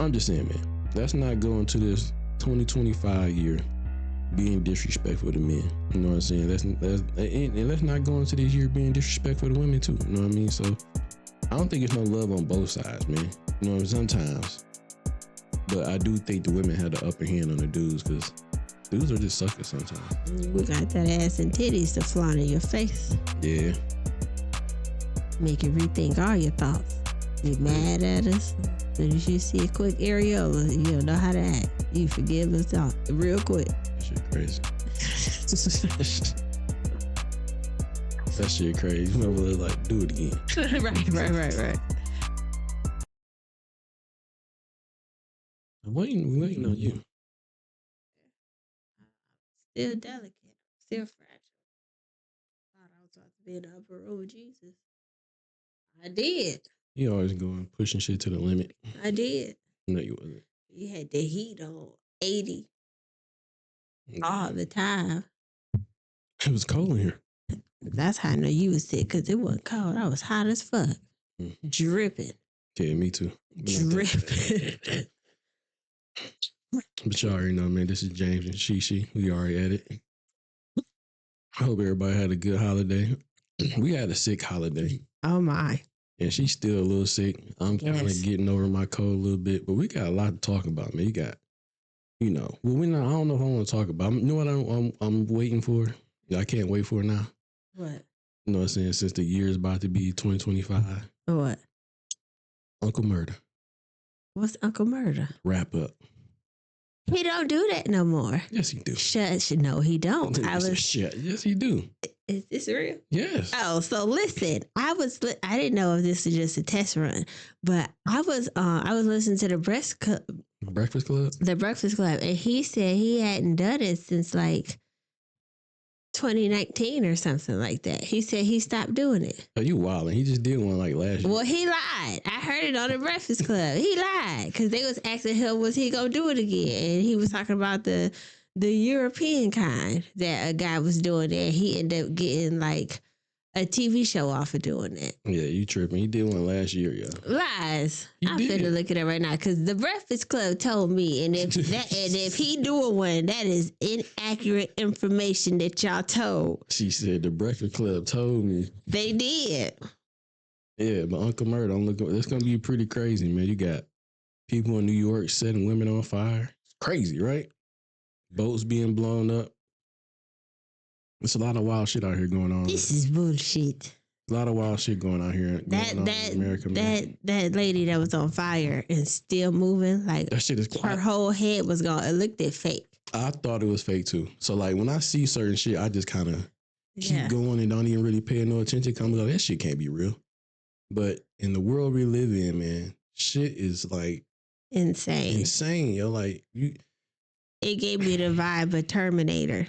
I'm just saying, man, let's not go into this 2025 year being disrespectful to men. You know what I'm saying? And let's not go into this year being disrespectful to women too. You know what I mean? So I don't think it's no love on both sides, man. You know what I'm saying? Sometimes. But I do think the women have the upper hand on the dudes because dudes are just suckers sometimes. We got that ass and titties to flaunt in your face. Yeah. Make you rethink all your thoughts. You mad at us? As soon as you see a quick areola, you don't know how to act. You forgive us all real quick. That shit crazy. That shit crazy. Whoever like, do it again. Right. I'm waiting on you. Still delicate. Still fragile. Thought I was about to be in the upper room with Jesus. I did. You always going pushing shit to the limit. I did. No, you wasn't. You had the heat on 80 all the time. It was cold in here. That's how I know you was sick, because it wasn't cold. I was hot as fuck. Mm-hmm. Dripping. Yeah, me too. Dripping. But y'all already know, man, this is James and Shishi. We already at it. I hope everybody had a good holiday. We had a sick holiday. Oh, my. And she's still a little sick. I'm kind of getting over my cold a little bit, but we got a lot to talk about, man. You got, I don't know if I want to talk about. You know what I'm waiting for? I can't wait for it now. What? You know what I'm saying? Since the year is about to be 2025. What? Uncle Murder. What's Uncle Murder? Wrap up. He don't do that no more. Yes, he do. Shush. No, he don't. Shit. Yes, he do. Is this real? Yes. Oh, so listen, I didn't know if this was just a test run, but I was listening to the Breakfast Club. The Breakfast Club, and he said he hadn't done it since like 2019 or something like that. He said he stopped doing it. Oh, you wildin'. He just did one like last year. Well, he lied. I heard it on the Breakfast Club. He lied because they was asking him, was he gonna do it again? And he was talking about the European kind that a guy was doing there. He ended up getting like a TV show off of doing that. Yeah, you tripping. He did one last year, yeah. Lies. I'm finna look it up right now because the Breakfast Club told me, and if he doing one, that is inaccurate information that y'all told. She said the Breakfast Club told me. They did. Yeah, but Uncle Murder, it's gonna be pretty crazy, man. You got people in New York setting women on fire. It's crazy, right? Boats being blown up. There's a lot of wild shit out here going on. This is bullshit. A lot of wild shit going out here. That lady that was on fire and still moving, like that shit is her whole head was gone. It looked fake. I thought it was fake too. So like when I see certain shit, I just kind of keep going and don't even really pay no attention. Come like, that shit can't be real. But in the world we live in, man, shit is like insane, yo. Like it gave me the vibe of Terminator.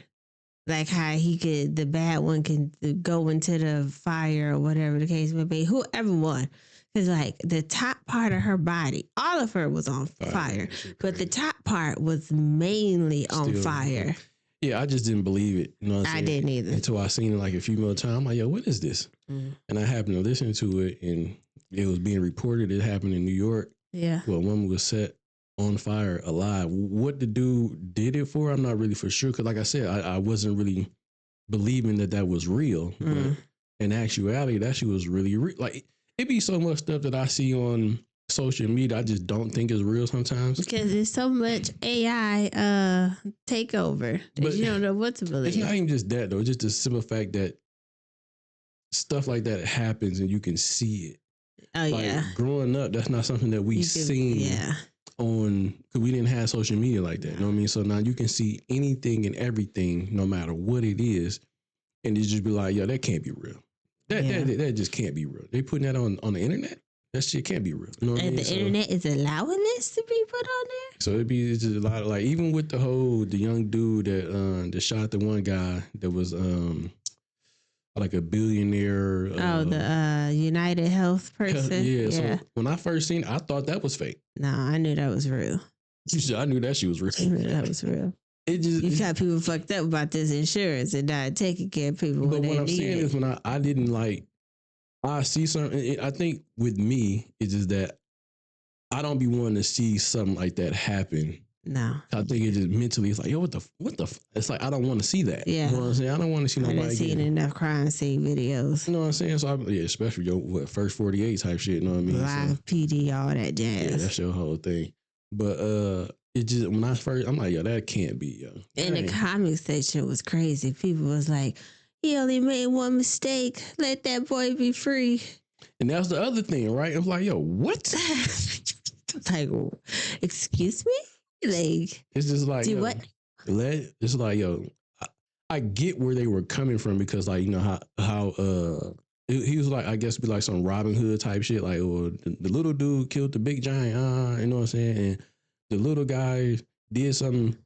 Like how the bad one can go into the fire or whatever the case may be, whoever won. Because like the top part of her body, all of her was on fire, but the top part was mainly on fire. Yeah, I just didn't believe it. You know what I'm saying? I didn't either. Until I seen it like a few more times. I'm like, yo, what is this? Mm. And I happened to listen to it, and it was being reported. It happened in New York. Yeah. Well, a woman was set on fire alive. What the dude did it for, I'm not really for sure. Because like I said, I wasn't really believing that was real. But in actuality, that shit was really real. Like, it be so much stuff that I see on social media I just don't think is real sometimes. Because there's so much AI takeover that you don't know what to believe. It's not even just that, though. It's just the simple fact that stuff like that happens and you can see it. Oh, like, yeah. Growing up, that's not something that we've seen. Yeah. Because we didn't have social media like that. You know what I mean? So now you can see anything and everything, no matter what it is, and it just be like, yo, that can't be real. That just can't be real. They putting that on the internet. That shit can't be real. You know what I mean? The internet is allowing this to be put on there? So it's just a lot of like, even with the young dude that shot the one guy that was like a billionaire. The United Health person. Yeah. So when I first seen it, I thought that was fake. No, I knew that was real. I knew that shit was real. I knew that was real. You got people fucked up about this insurance and not taking care of people. But what I'm saying is when I didn't like, I see something. I think with me, it's just that I don't be wanting to see something like that happen. No. I think it just mentally, it's like, yo, what the? It's like, I don't want to see that. Yeah. You know what I'm saying? I don't want to see nobody. I've seen enough crime scene videos. You know what I'm saying? So, especially your first 48 type shit, you know what I mean? Live PD, all that jazz. Yeah, that's your whole thing. But it just, when I first, I'm like, yo, that can't be, yo. And the comment section was crazy. People was like, he only made one mistake. Let that boy be free. And that's the other thing, right? I'm like, yo, what? Like, excuse me? Like, it's just like, do yo, what? It's like, yo, I get where they were coming from because, like, you know how he was like, I guess be like some Robin Hood type shit, like, or the little dude killed the big giant, you know what I'm saying? And the little guy did something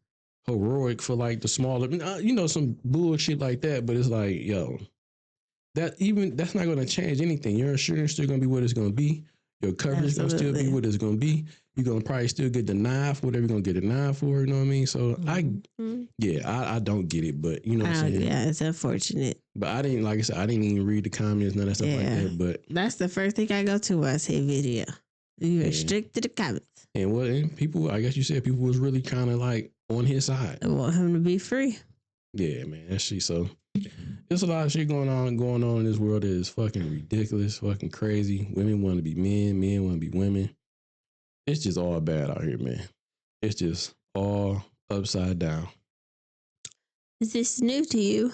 heroic for like the smaller, you know, some bullshit like that. But it's like, yo, that's not going to change anything. Your insurance still going to be what it's going to be. Your coverage is going to still be what it's going to be. You're going to probably still get denied for whatever you're going to get denied for. You know what I mean? So I don't get it, but you know what I'm saying? Yeah, it's unfortunate. But I didn't, like I said, I didn't even read the comments, none of that stuff like that. But that's the first thing I go to when I see a video. You restrict to the comments. And people, I guess you said people was really kind of like on his side. I want him to be free. Yeah, man, that's shit. So there's a lot of shit going on in this world that is fucking ridiculous, fucking crazy. Women want to be men want to be women. It's just all bad out here, man. It's just all upside down. Is this new to you?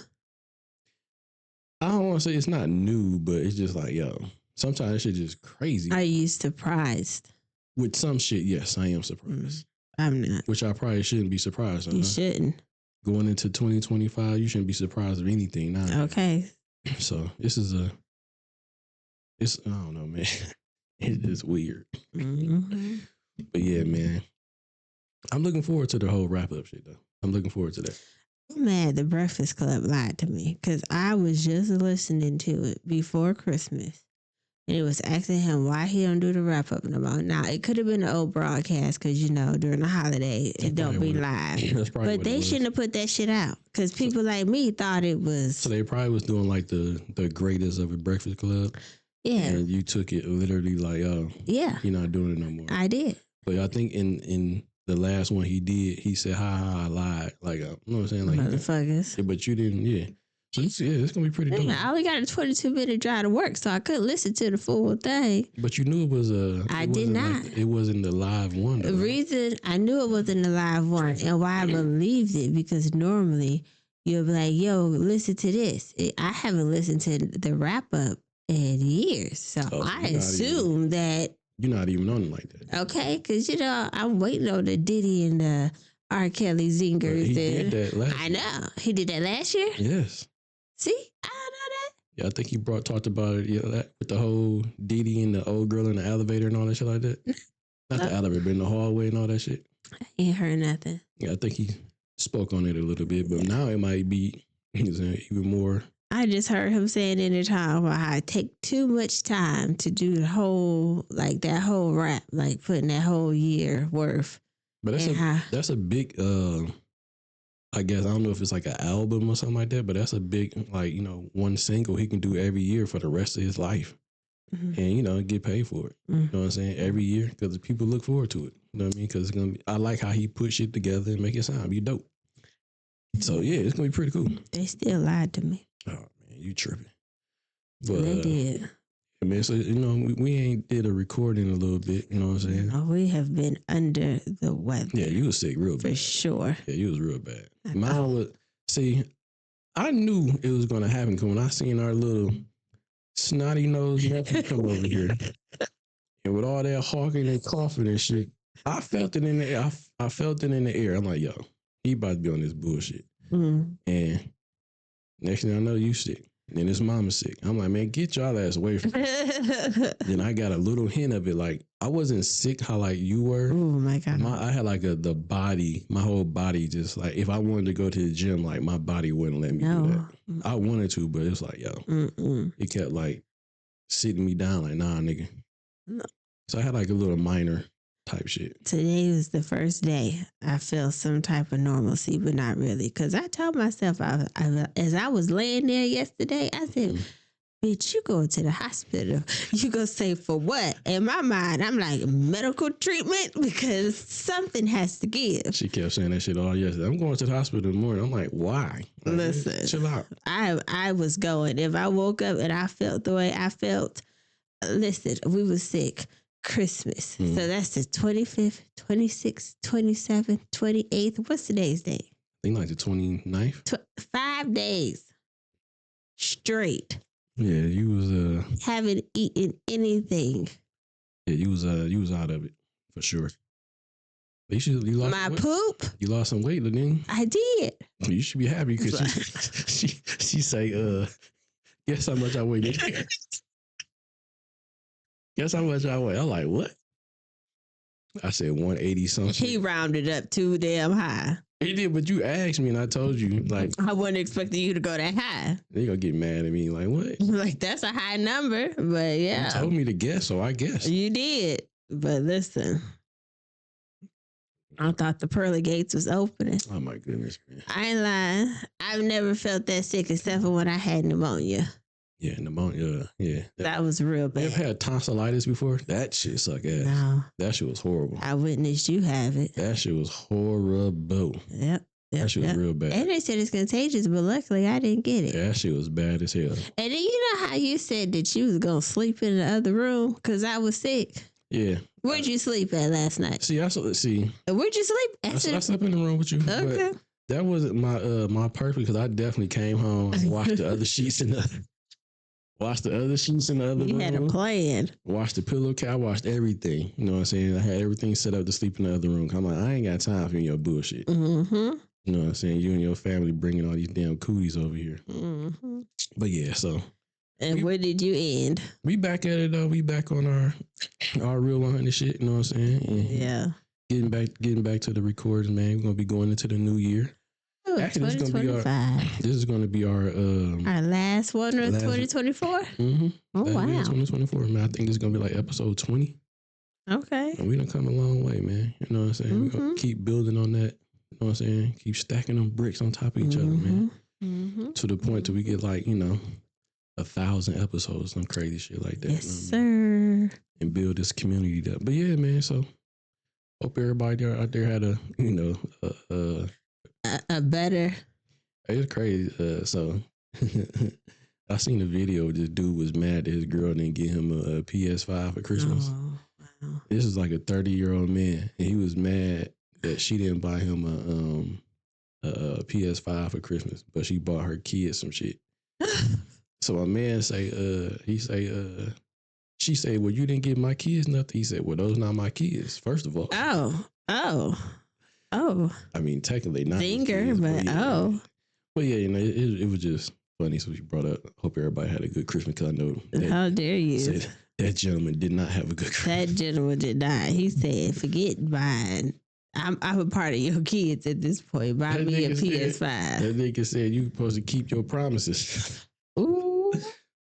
I don't want to say it's not new, but it's just like, yo, sometimes this shit just crazy. Are you surprised? With some shit, yes, I am surprised. I'm not. Which I probably shouldn't be surprised on. You shouldn't. Going into 2025, you shouldn't be surprised of anything now. Okay. So this is I don't know, man. It's just weird. Mm-hmm. But yeah, man. I'm looking forward to the whole wrap-up shit, though. I'm looking forward to that. I'm mad the Breakfast Club lied to me because I was just listening to it before Christmas. And it was asking him why he don't do the wrap-up no more. Now, it could have been an old broadcast because, you know, during the holiday, it don't be live. But they shouldn't have put that shit out because people like me thought it was... So they probably was doing like the greatest of a Breakfast Club. Yeah. And you took it literally like, oh, yeah, you're not doing it no more. I did. But I think in the last one he did, he said, ha, I lied. Like, you know what I'm saying? Like, motherfuckers. Yeah, but you didn't, yeah. So it's going to be pretty dope. I only got a 22-minute drive to work, so I couldn't listen to the full thing. But you knew it was I did not. Like, it wasn't the live one. The reason I knew it wasn't the live one and why I believed it, because normally you'll be like, yo, listen to this. I haven't listened to the wrap-up in years, so I assume that you're not even on it like that. Okay, because you know I'm waiting on the Diddy and the R. Kelly zingers. He did that last year. I know he did that last year. Yes. See, I don't know that. Yeah, I think he talked about it. That with the whole Diddy and the old girl in the elevator and all that shit like that. Not the elevator, but in the hallway and all that shit. I ain't heard nothing. Yeah, I think he spoke on it a little bit, but now it might be even more. I just heard him saying in the time where I take too much time to do the whole, like that whole rap, like putting that whole year worth. But that's a big, I guess, I don't know if it's like an album or something like that, but that's a big, like, you know, one single he can do every year for the rest of his life. Mm-hmm. And, you know, get paid for it. Mm-hmm. You know what I'm saying? Every year, because people look forward to it. You know what I mean? Because I like how he put shit together and make it sound be dope. So, yeah, it's going to be pretty cool. They still lied to me. Oh, man, you tripping. But, they did. I mean, so, you know, we ain't did a recording a little bit, you know what I'm saying? Oh, we have been under the weather. Yeah, you was sick real bad. For sure. Yeah, you was real bad. Mine was, see, I knew it was going to happen because when I seen our little snotty nose nephew come over here, and with all that hawking and coughing and shit, I felt it in the air. I felt it in the air. I'm like, yo, he about to be on this bullshit. Mm-hmm. And next thing I know, you sick. Then his mama's sick. I'm like, man, get y'all ass away from me. Then I got a little hint of it. Like, I wasn't sick how like you were. Oh my God. I had like my whole body just like, if I wanted to go to the gym, like my body wouldn't let me do that. I wanted to, but it's like, yo, it kept like sitting me down like, nah, nigga. No. So I had like a little minor type shit. Today was the first day I felt some type of normalcy, but not really. Because I told myself, as I was laying there yesterday, I said, bitch, you going to the hospital. You go say for what? In my mind, I'm like, medical treatment? Because something has to give. She kept saying that shit all yesterday. I'm going to the hospital in the morning. I'm like, why? Like, Listen, chill out. I was going. If I woke up and I felt the way I felt, listen, we was sick. Christmas. Mm. So that's the 25th, 26th, 27th, 28th. What's today's date? I think like the 29th. 5 days straight. Yeah, you was Haven't eaten anything. yeah, you was out of it for sure. You lost My some weight. poop? You lost some weight, then I did. you should be happy because she say, guess how much I weigh? Guess how much I weigh? I'm like, what? I said 180 something. He rounded up too damn high. He did, but you asked me and I told you, like, I wasn't expecting you to go that high. they gonna get mad at me. Like, what? Like, that's a high number, but yeah. You told me to guess, so I guessed. You did. But listen, I thought the pearly gates was opening. Oh my goodness, man. I ain't lying. I've never felt that sick except for when I had pneumonia. Yeah, pneumonia. Yeah. That was real You bad. ever had tonsillitis before? That shit suck ass. No, That shit was horrible. I witnessed you have it. That shit was horrible. Yep. That shit was real bad. And they said it's contagious, but luckily I didn't get it. Yeah, that shit was bad as hell. And then you know how you said that you was gonna sleep in the other room because I was sick. Yeah. Where'd you sleep at last night? See, Where'd you sleep? I slept in the room with you. Okay. But that wasn't my purpose because I definitely came home and watched the other sheets in the other You room. had a plan. Watched the pillow couch. Watched everything. You know what I'm saying? I had everything set up to sleep in the other room. I'm like, I ain't got time for your bullshit. Mm-hmm. You know what I'm saying? You and your family bringing all these damn cooties over here. Mm-hmm. But yeah, so. And where did you end? We back at it though. We back on our real 100 shit. You know what I'm saying? And Yeah. Getting back to the recordings, man. We're gonna be going into the new year. Ooh, Actually, this is gonna be our last one of 2024. Mm-hmm. Oh wow. 2024. Man, I think this is gonna be like episode 20. Okay. And we done come a long way, man. You know what I'm saying? Mm-hmm. We're gonna keep building on that. You know what I'm saying? Keep stacking them bricks on top of each other, man. Mm-hmm. To the point till we get like 1,000 episodes, some crazy shit like that. Yes, you know what I mean? sir. And build this community up. But yeah, man. So hope everybody out there had a A better. it's crazy. So I seen a video where this dude was mad that his girl didn't get him a PS5 for Christmas. Oh, wow. This is like a 30-year-old man, and he was mad that she didn't buy him a PS5 for Christmas, but she bought her kids some shit. So my man say, she say, well, you didn't give my kids nothing. He said, well, those not my kids. First of all, Oh. I mean, technically not his Finger, kids, but yeah. But yeah, it was just funny. So she brought up. Hope everybody had a good Christmas. Cause I know How dare you? said that gentleman did not have a good Christmas. That gentleman did not. He said, forget mine. I'm a part of your kids at this point. Buy That me a nigga PS5. That nigga said you supposed to keep your promises. Ooh.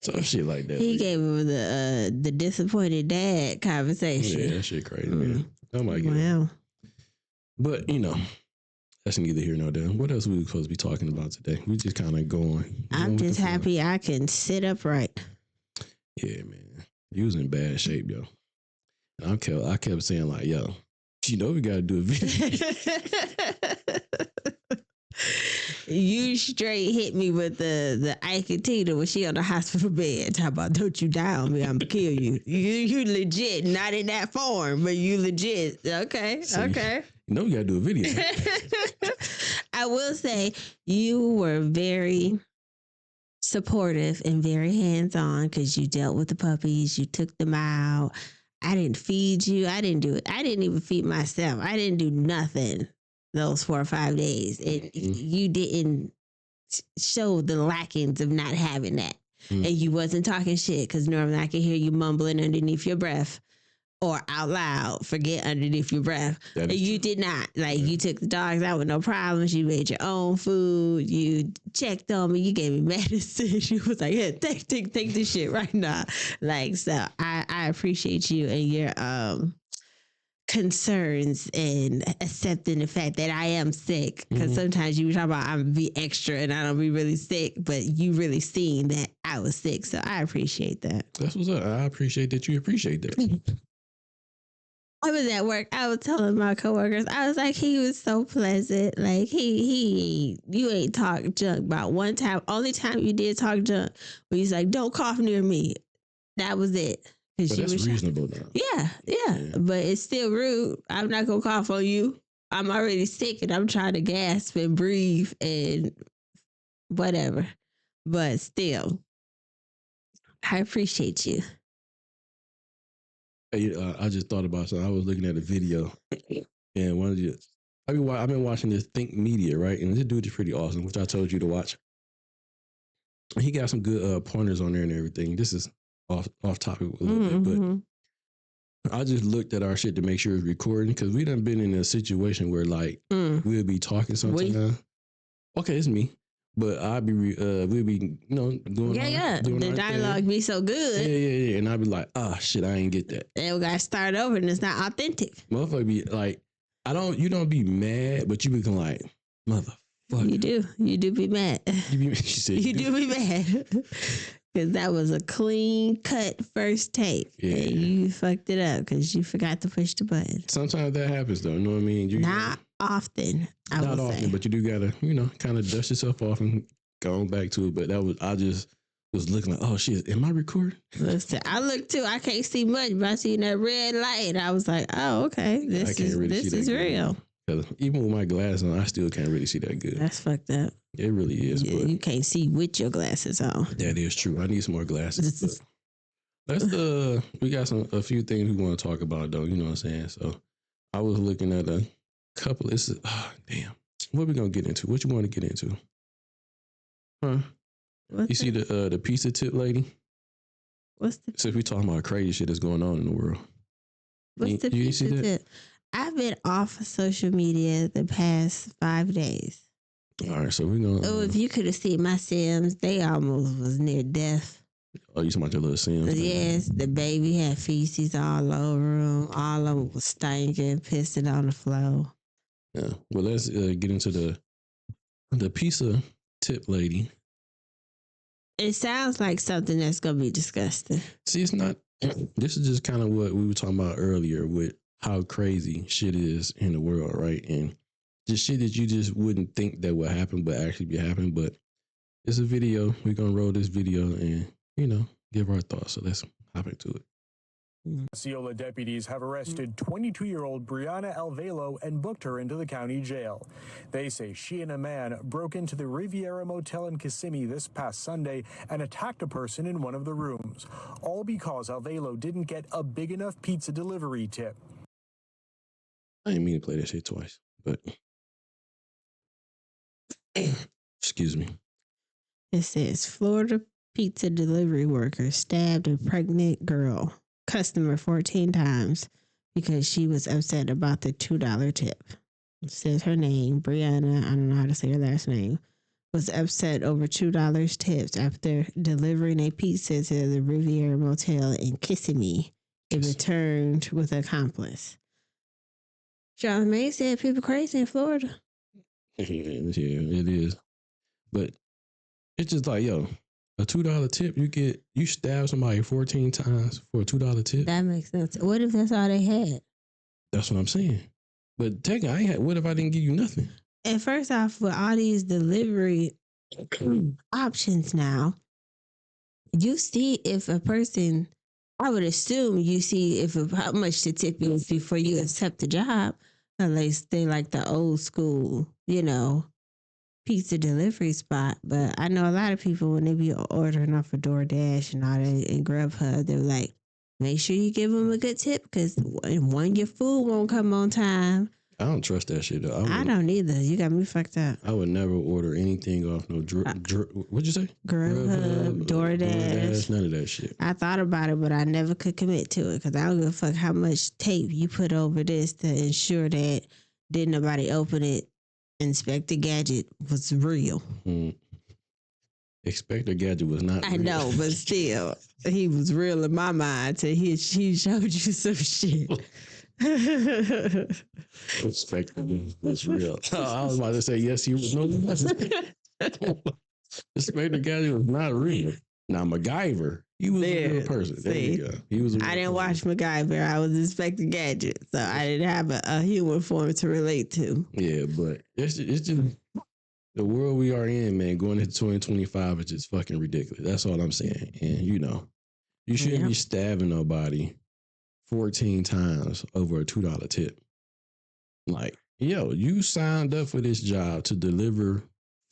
Some shit like that. He gave him the disappointed dad conversation. Yeah, that shit crazy, man. Oh my god. Wow. But that's neither here nor there. What else we supposed to be talking about today? We just kind of going. I'm just happy I can sit upright. Yeah, man. You was in bad shape, yo. And I kept saying like, yo, we got to do a video. You straight hit me with the Ike and Tina when she on the hospital bed. Talk about, don't you die on me, I'm gonna kill you. You legit, not in that form, but you legit. Okay, So okay. We got to do a video. I will say you were very supportive and very hands-on because you dealt with the puppies. You took them out. I didn't feed you. I didn't do it. I didn't even feed myself. I didn't do nothing those 4 or 5 days. And you didn't show the lackings of not having that. And you wasn't talking shit because normally I can hear you mumbling underneath your breath or out loud, forget underneath your breath. And you did not. Like, you took the dogs out with no problems. You made your own food. You checked on me. You gave me medicine. You was like, yeah, take this shit right now. Like, so I appreciate you and your concerns and accepting the fact that I am sick. Because sometimes you talk about I'm be extra and I don't be really sick, but you really seen that I was sick. So I appreciate that. That's what's up. I appreciate that you appreciate that. I was at work. I was telling my coworkers, I was like, he was so pleasant. Like you ain't talk junk about one time. Only time you did talk junk when he's like, don't cough near me. That was it. But that's reasonable now. Yeah. But it's still rude. I'm not gonna cough on you. I'm already sick and I'm trying to gasp and breathe and whatever. But still, I appreciate you. Hey, I just thought about something. I was looking at a video, and one of the I've been watching this Think Media, right? And this dude is pretty awesome, which I told you to watch. He got some good pointers on there and everything. This is off topic a little bit, but I just looked at our shit to make sure it's recording because we done been in a situation where like we'll be talking sometimes. Okay, it's me. But I'd be, we'd be, doing the dialogue be so good. Yeah. And I'd be like, shit, I ain't get that. And we got to start over and it's not authentic. Motherfucker be like, you don't be mad, but you become like, motherfucker. You do be mad. She said, you do be mad. Because that was a clean cut first take. Yeah. And you fucked it up because you forgot to push the button. Sometimes that happens though. You know what I mean? Not often. Not often, but you do gotta, kind of dust yourself off and go back to it. But I just was looking like, oh shit, am I recording? Listen, I look too. I can't see much, but I seen that red light. I was like, oh, okay, this is real. Even with my glasses on, I still can't really see that good. That's fucked up. It really is. Yeah, but you can't see with your glasses on. That is true. I need some more glasses. Let's we got a few things we want to talk about though. You know what I'm saying? So I was looking at a couple. Damn. What are we gonna get into? What you want to get into? Huh? You see the pizza tip lady? So if we talking about crazy shit that's going on in the world. What's the pizza tip? I've been off of social media the past 5 days. All right, so we're going to... Oh, if you could have seen my Sims, they almost was near death. Oh, you talking about your little Sims? Yes, the baby had feces all over him. All of them was stinking, pissing on the floor. Yeah, well, let's get into the pizza tip lady. It sounds like something that's going to be disgusting. See, it's not... This is just kind of what we were talking about earlier with how crazy shit is in the world, right? And just shit that you just wouldn't think that would happen, but actually be happening. But it's a video. We're going to roll this video and, give our thoughts. So let's hop into it. Osceola deputies have arrested 22-year-old Brianna Alvelo and booked her into the county jail. They say she and a man broke into the Riviera Motel in Kissimmee this past Sunday and attacked a person in one of the rooms, all because Alvelo didn't get a big enough pizza delivery tip. I didn't mean to play that shit twice, but excuse me. It says Florida pizza delivery worker stabbed a pregnant customer 14 times because she was upset about the $2 tip. It says her name, Brianna, I don't know how to say her last name, was upset over $2 tips after delivering a pizza to the Riviera Motel in Kissimmee. It returned with an accomplice. Charlamagne said people crazy in Florida. Yeah, it is. But it's just like, yo, a $2 tip, you stab somebody 14 times for a $2 tip. That makes sense. What if that's all they had? That's what I'm saying. But technically, what if I didn't give you nothing? And first off, with all these delivery options now, you see if a person, I would assume you see how much the tip is before you accept the job. Unless they like the old school, pizza delivery spot. But I know a lot of people, when they be ordering off of DoorDash and all that and Grubhub, they're like, make sure you give them a good tip because one, your food won't come on time. I don't trust that shit though. I don't either. You got me fucked up. I would never order anything off no what'd you say? Grubhub, DoorDash, none of that shit. I thought about it, but I never could commit to it because I don't give a fuck how much tape you put over this to ensure that didn't nobody open it. Inspector Gadget was real. Inspector Gadget was not real. I know, but still, he was real in my mind till he showed you some shit. Respect. That's real. I was about to say yes. He was no. Inspector Gadget was not real. Now MacGyver, he was a real person. There you go. He was. I didn't watch MacGyver. I was Inspector Gadget, so I didn't have a human form to relate to. Yeah, but it's just the world we are in, man. Going into 2025 is just fucking ridiculous. That's all I'm saying. And you shouldn't be stabbing nobody 14 times over a $2 tip. Like, yo, you signed up for this job to deliver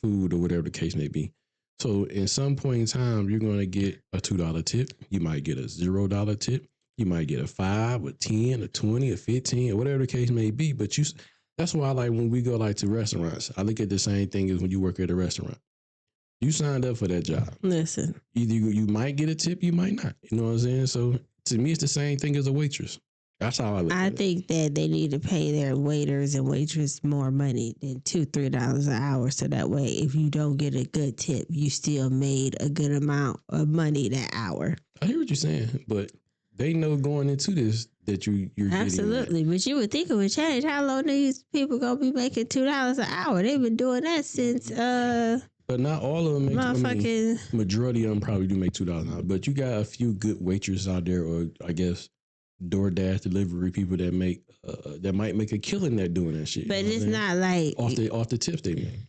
food or whatever the case may be. So in some point in time, you're going to get a $2 tip. You might get a $0 tip. You might get a 5, a 10, a 20, a 15, or whatever the case may be. But that's why I like when we go like to restaurants, I look at the same thing as when you work at a restaurant. You signed up for that job. Listen. Either you might get a tip, you might not. You know what I'm saying? So to me, it's the same thing as a waitress. That's how I look at it. I think that they need to pay their waiters and waitresses more money than $2-3 an hour. So that way, if you don't get a good tip, you still made a good amount of money that hour. I hear what you're saying, but they know going into this that you're absolutely. But you would think it would change. How long these people gonna be making $2 an hour? They've been doing that since But not all of them make. Majority of them probably do make $2 an hour. But you got a few good waitresses out there, or I guess DoorDash delivery people that make that might make a killing that doing that shit. But it's not like off the tips they make.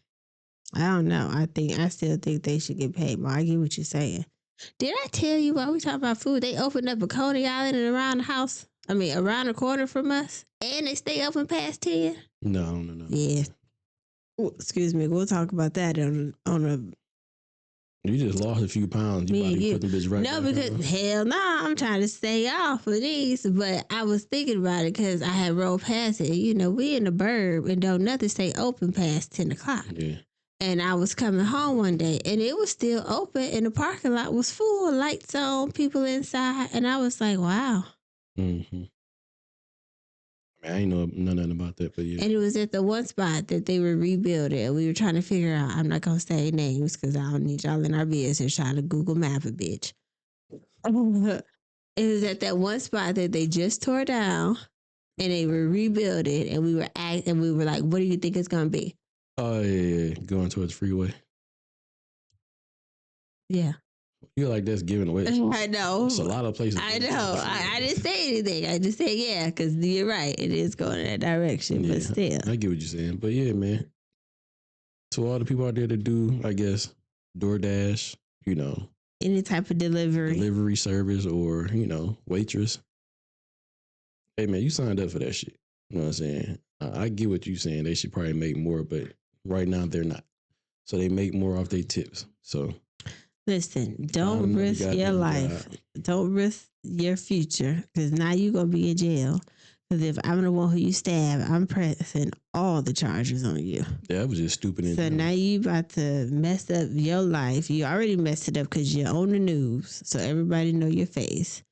I don't know. I still think they should get paid more. I get what you're saying. Did I tell you while we talk about food, they opened up a Coney Island and around the house? I mean, around the corner from us, and they stay open past 10? No. Yeah. Ooh, excuse me. We'll talk about that on a. You just lost a few pounds. You about to put the bitch right. No, because hell no, I'm trying to stay off of these. But I was thinking about it because I had rolled past it. You know, we in the burb and don't nothing stay open past 10 o'clock. Yeah. And I was coming home one day and it was still open and the parking lot was full, lights on, people inside. And I was like, wow. Mm-hmm. I ain't know nothing about that, but yeah. And it was at the one spot that they were rebuilding. And we were trying to figure out, I'm not going to say names because I don't need y'all in our business trying to Google map a bitch. It was at that one spot that they just tore down and they were rebuilding. And we were like, what do you think it's going to be? Oh, yeah. Going towards freeway. Yeah. You're like, that's giving away. I know. It's a lot of places. I know. I didn't say anything. I just said, yeah, because you're right. It is going in that direction, yeah, but still. I get what you're saying. But yeah, man. To all the people out there that do, I guess, DoorDash, any type of delivery service or, waitress. Hey, man, you signed up for that shit. You know what I'm saying? I get what you're saying. They should probably make more, but right now they're not. So they make more off their tips. So listen, don't risk your life. Don't risk your future because now you're going to be in jail. Because if I'm the one who you stab, I'm pressing all the charges on you. That was just stupid. So now you about to mess up your life. You already messed it up because you're on the news. So everybody know your face.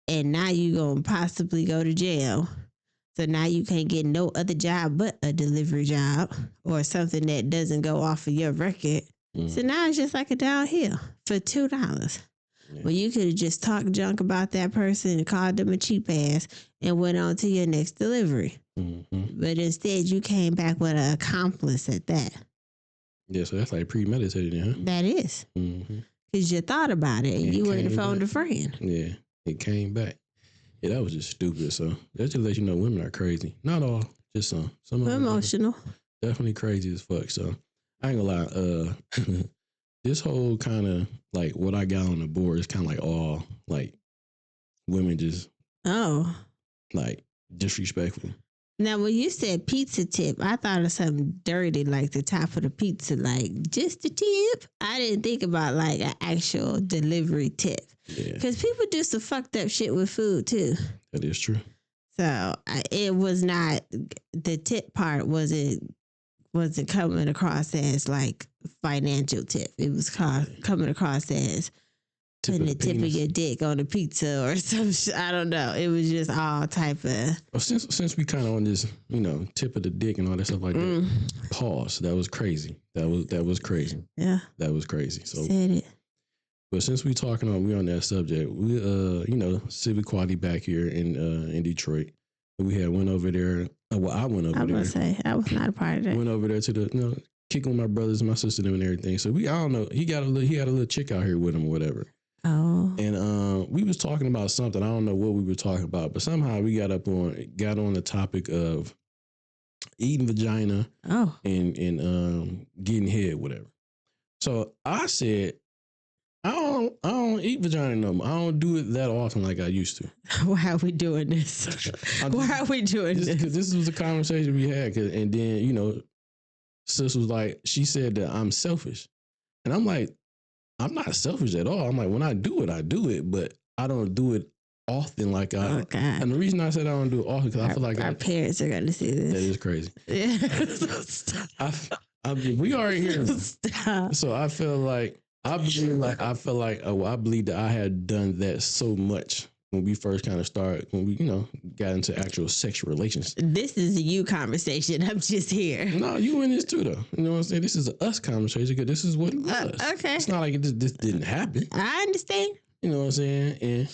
And now you going to possibly go to jail. So now you can't get no other job but a delivery job or something that doesn't go off of your record. Mm. So now it's just like a downhill for $2. Yeah. Well, you could have just talked junk about that person and called them a cheap ass and went on to your next delivery. Mm-hmm. But instead, you came back with an accomplice at that. Yeah, so that's like premeditated, huh? That is. Because you thought about it and you went and phoned a friend. Yeah, it came back. Yeah, that was just stupid. So that just lets you know women are crazy. Not all, just some. Some of them emotional. Definitely crazy as fuck. So I ain't gonna lie. This whole kind of like what I got on the board is kind of like all like women just like disrespectful. Now, when you said pizza tip, I thought of something dirty like the top of the pizza, like just a tip. I didn't think about like an actual delivery tip. Because people do some fucked up shit with food too. That is true. So it was not, the tip part wasn't coming across as like financial tip. It was coming across as putting the tip of your dick on a pizza or some shit. I don't know. It was just all type of. Well, since we kind of on this, tip of the dick and all that stuff like that. Pause. That was crazy. That was crazy. Yeah. That was crazy. So said it. But since we on that subject, we civic quality back here in Detroit. We had went over there. Well, I went over I was there. gonna say I was not a part of that. Went over there to the kicking with my brothers, my sister, them and everything. So I don't know. He had a little chick out here with him or whatever. Oh, And we was talking about something. I don't know what we were talking about, but somehow we got on the topic of eating vagina and getting head, whatever. So I said, I don't eat vagina no more. I don't do it that often like I used to. why are we doing this? Why are we doing this? Because this was a conversation we had, and then sis was like, she said that I'm selfish, and I'm like, I'm not selfish at all. I'm like, when I do it, but I don't do it often like I. Oh, God. And the reason I said I don't do it often because I feel like our parents are gonna see this. That is crazy. Yeah. Stop. We already here. Stop. So I feel like I believe that I had done that so much when we first kind of started, when we got into actual sexual relations. This is a you conversation. I'm just here. No, you in this too, though. You know what I'm saying? This is an us conversation because this is what it was. Okay. It's not like this didn't happen. I understand. You know what I'm saying? And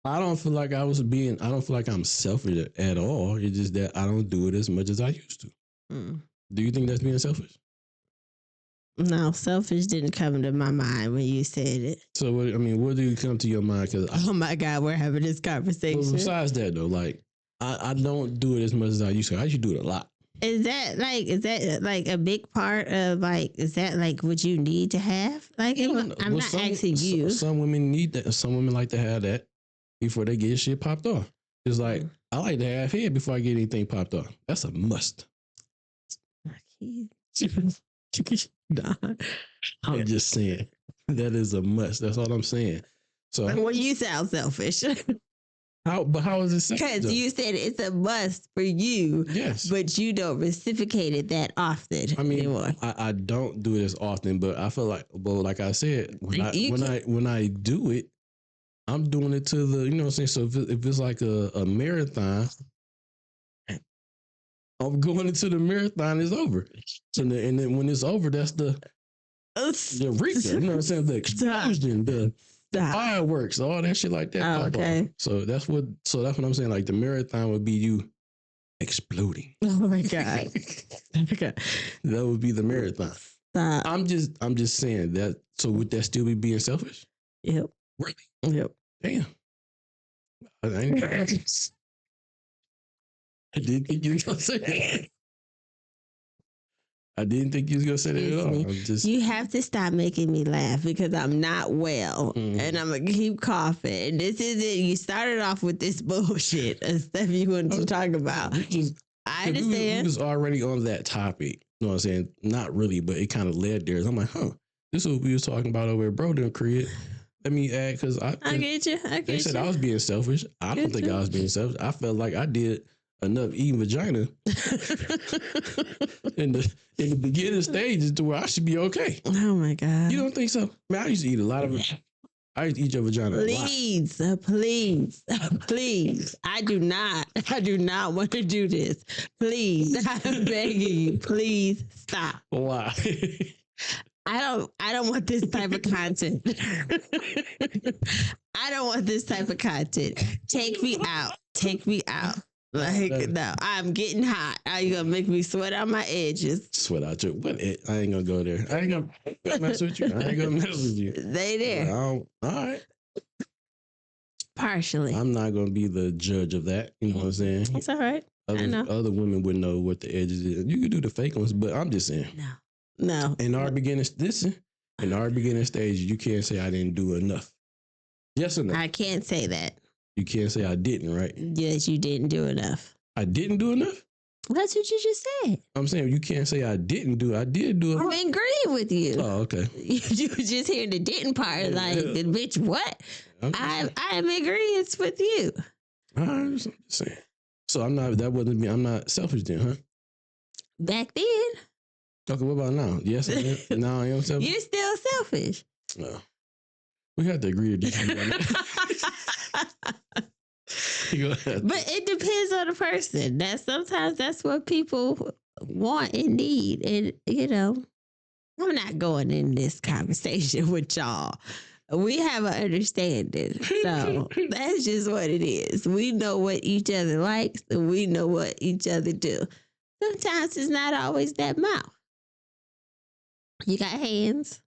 I don't feel like I don't feel like I'm selfish at all. It's just that I don't do it as much as I used to. Do you think that's being selfish? No, selfish didn't come to my mind when you said it. So, what do you come to your mind? Oh my God, we're having this conversation. Well, besides that, though, like, I don't do it as much as I used to. I used to do it a lot. Is that like a big part of like, is that like what you need to have? Like, I'm not asking you. Some women need that. Some women like to have that before they get shit popped off. It's like, I like to have head before I get anything popped off. That's a must. Nah, I'm just saying that is a must. That's all I'm saying. So, well, you sound selfish. How is it selfish? Because you said it's a must for you. Yes, but you don't reciprocate it that often. I mean, anymore. I don't do it as often, but I feel like, like I said, when I do it, I'm doing it to the, you know what I'm saying. So if it's like a marathon, I'm going into the marathon. It's over. And then when it's over, that's the reason. You know what I'm saying? The explosion, the fireworks, all that shit like that. Oh, okay. So that's what I'm saying. Like the marathon would be you exploding. Oh my God. Okay. That would be the marathon. Stop. I'm just saying that. So would that still be being selfish? Yep. Really? Yep. Damn. I didn't think you was gonna say that. I didn't think you was gonna say that at all. You have to stop making me laugh because I'm not well and I'm gonna keep coughing. This is it. You started off with this bullshit and stuff you wanted to talk about. I understand. We was already on that topic. You know what I'm saying? Not really, but it kind of led there. I'm like, this is what we was talking about over at Bro Done Create. Let me add, because I get you. They said I was being selfish. I don't think I was being selfish. I felt like I did enough eating vagina in the beginning stages to where I should be okay. Oh my God. You don't think so? Man, I used to eat a lot of it. I used to eat your vagina please. I do not want to do this. Please. I'm begging you. Please stop. Why? I don't want this type of content. I don't want this type of content. Take me out. Like, no, I'm getting hot. Are you gonna make me sweat out my edges? Sweat out your what? I ain't gonna go there. I ain't gonna mess with you. They there. All right. Partially. I'm not gonna be the judge of that. You know what I'm saying? It's all right. Other women would know what the edges is. You can do the fake ones, but I'm just saying. No. In our beginning stage, you can't say I didn't do enough. Yes or no? I can't say that. You can't say I didn't, right? Yes, you didn't do enough. I didn't do enough? That's what you just said. I'm saying you can't say I didn't do. I did do it. I'm agreeing with you. Oh, okay. You just hear the didn't part, like, bitch, what? I am agreeing with you. I'm just saying. So that wasn't me. I'm not selfish then, huh? Back then. Okay, what about now? Yes, now I am selfish. You're still selfish. No. We have to agree to disagree. But it depends on the person. Sometimes that's what people want and need. And I'm not going in this conversation with y'all. we have an understanding. So that's just what it is. We know what each other likes and we know what each other do. Sometimes it's not always that mouth. You got hands.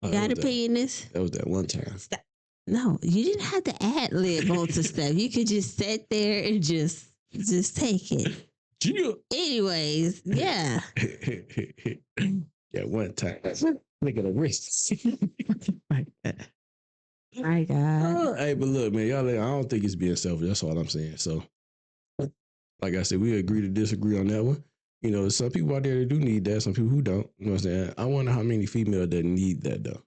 You got a penis. That was that one time. Stop. No, you didn't have to ad lib onto stuff. You could just sit there and just take it. Anyways, yeah. Yeah, one time. Look at the wrist. My God. Hey, but look, man, y'all, I don't think it's being selfish. That's all I'm saying. So, like I said, we agree to disagree on that one. You know, some people out there that do need that, some people who don't. You know what I'm saying? I wonder how many females that need that, though.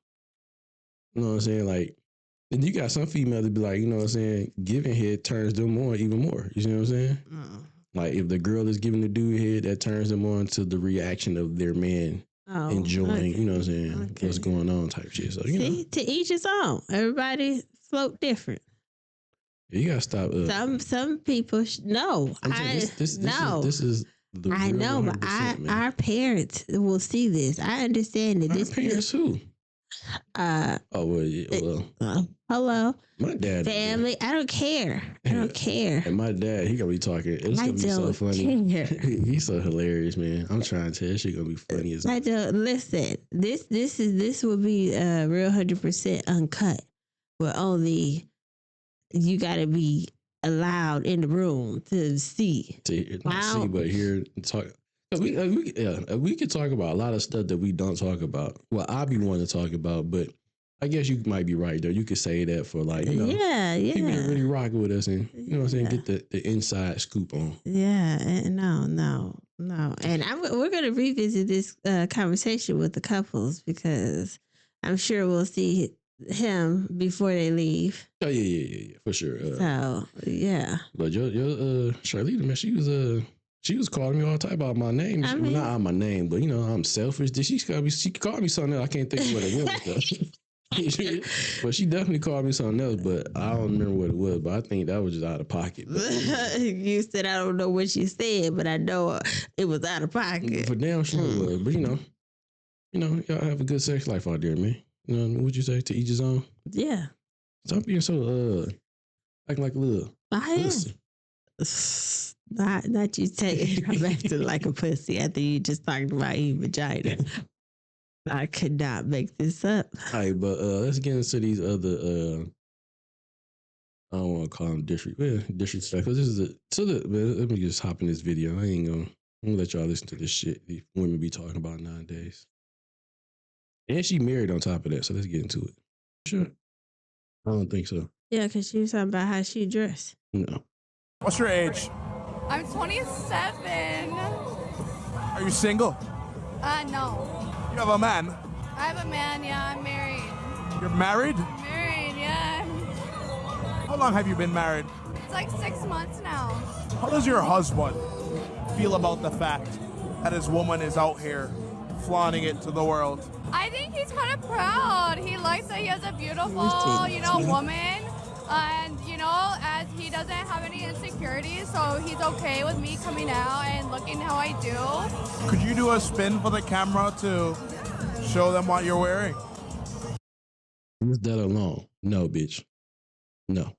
You know what I'm saying? Like, and you got some females that be like, you know what I'm saying? Giving head turns them on even more. You know what I'm saying? Like, if the girl is giving the dude head, that turns them on to the reaction of their man enjoying, you know what I'm saying? What's going on type shit. So, you know. To each his own. Everybody float different. You gotta stop. Some people no. This is the I know, but our parents will see this. I understand that. Our parents who? Hello, my dad. Family. I don't care. I don't care. And my dad, he gonna be talking. It's gonna be so funny. He's so hilarious, man. I'm trying to tell you, shit gonna be funny as. I don't listen. This will be real 100% uncut. But only you gotta be allowed in the room to see. But here talk. We could talk about a lot of stuff that we don't talk about. Well, I be wanting to talk about, but I guess you might be right though. You could say that for like, you know, people that really rock with us and you know what I'm saying, get the inside scoop on. Yeah, no. And we're gonna revisit this conversation with the couples because I'm sure we'll see him before they leave. Oh yeah, for sure. So yeah. But your Charlene, man, she was calling me all type about my name. Not out my name, but you know, I'm selfish. She called me something else. I can't think of what it was. But she definitely called me something else, but I don't remember what it was. But I think that was just out of pocket. You said I don't know what you said, but I know it was out of pocket. For damn sure it was. But you know, y'all have a good sex life out there, man. You know, what would you say? To each his own? Yeah. Stop being so acting like a little pussy. Not you taking I'm acting like a pussy after you just talked about your vagina. I could not make this up. All right, but let's get into these other I don't want to call them disrespect. Cause this is man, let me just hop in this video. I'm gonna let y'all listen to this shit these women be talking about nowadays. And she married on top of that, so let's get into it. Sure. I don't think so. Yeah, because she was talking about how she dressed. No. What's your age? I'm 27. Are you single? No. You have a man? I have a man, yeah, I'm married. You're married? Married, yeah. How long have you been married? It's like 6 months now. How does your husband feel about the fact that his woman is out here flaunting it to the world? I think he's kind of proud. He likes that he has a beautiful, woman. And, as he doesn't have any insecurities, so he's okay with me coming out and looking how I do. Could you do a spin for the camera to show them what you're wearing? Is that alone? No, bitch. No.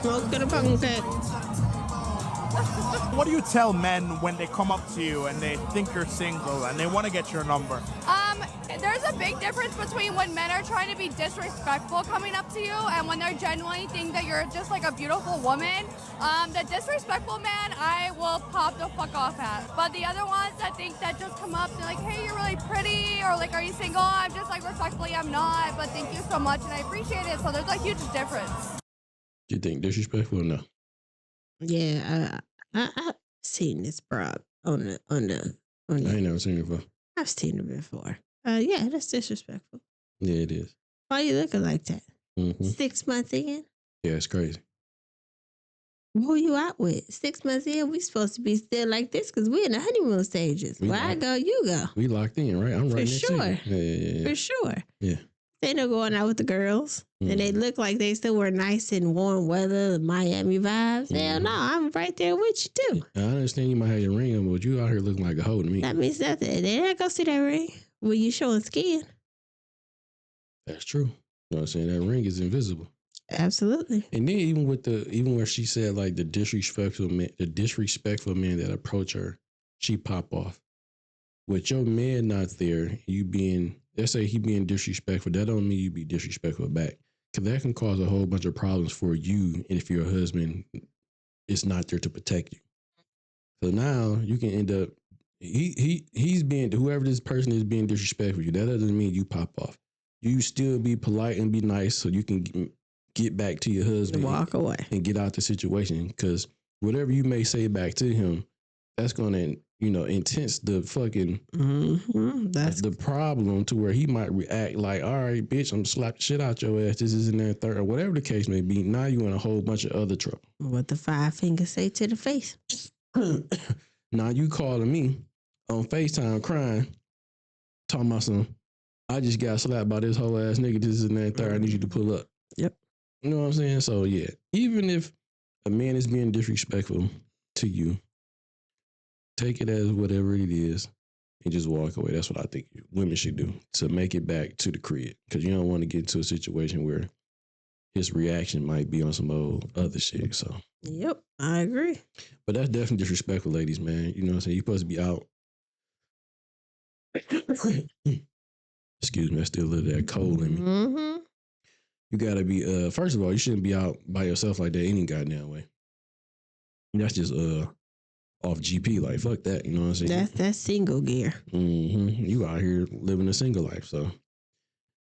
Smoking a pumpkin. What do you tell men when they come up to you and they think you're single and they want to get your number? There's a big difference between when men are trying to be disrespectful coming up to you and when they're genuinely think that you're just like a beautiful woman. The disrespectful man, I will pop the fuck off at. But the other ones that think that just come up, they're like, hey, you're really pretty, or like, are you single? I'm just like, respectfully, I'm not, but thank you so much and I appreciate it. So there's a huge difference. Do you think disrespectful or no? Yeah, I've seen this bra on the. I ain't never seen it before. I've seen it before. Yeah, that's disrespectful. Yeah, it is. Why you looking like that? Mm-hmm. 6 months in? Yeah, it's crazy. Who you out with? 6 months in, we supposed to be still like this because we're in the honeymoon stages. Where I go, you go. We locked in, right? I'm right next to you. Yeah. For sure. Yeah. They no going out with the girls. And they look like they still were nice and warm weather, Miami vibes. Hell no, I'm right there with you too. I understand you might have your ring on, but you out here looking like a hoe to me. That means nothing. They not gonna see that ring. Well, you showing skin. That's true. You know what I'm saying? That ring is invisible. Absolutely. And then even where she said like the disrespectful man that approach her, she pop off. With your man not there, let's say he being disrespectful, that don't mean you be disrespectful back. Cause that can cause a whole bunch of problems for you if your husband is not there to protect you. So now you can end up he's being, whoever this person is being disrespectful to you. That doesn't mean you pop off. You still be polite and be nice so you can get back to your husband, walk away, and get out the situation. Because whatever you may say back to him, that's going to, intense the fucking that's the problem to where he might react like, all right, bitch, I'm slap the shit out your ass. This is in that third, or whatever the case may be. Now you in a whole bunch of other trouble. What the 5 fingers say to the face? Now you calling me on FaceTime crying, talking about some, I just got slapped by this whole ass nigga. This is in that third. I need you to pull up. Yep. You know what I'm saying? So yeah, even if a man is being disrespectful to you, take it as whatever it is and just walk away. That's what I think women should do to make it back to the crib. Because you don't want to get into a situation where his reaction might be on some old other shit. So yep, I agree. But that's definitely disrespectful, ladies, man. You know what I'm saying? You're supposed to be out. Excuse me, I still a little of that cold in me. Mm-hmm. You gotta be first of all, you shouldn't be out by yourself like that any goddamn way. That's just off GP, like fuck that, you know what I'm saying? That's single gear. Mm-hmm. You out here living a single life. So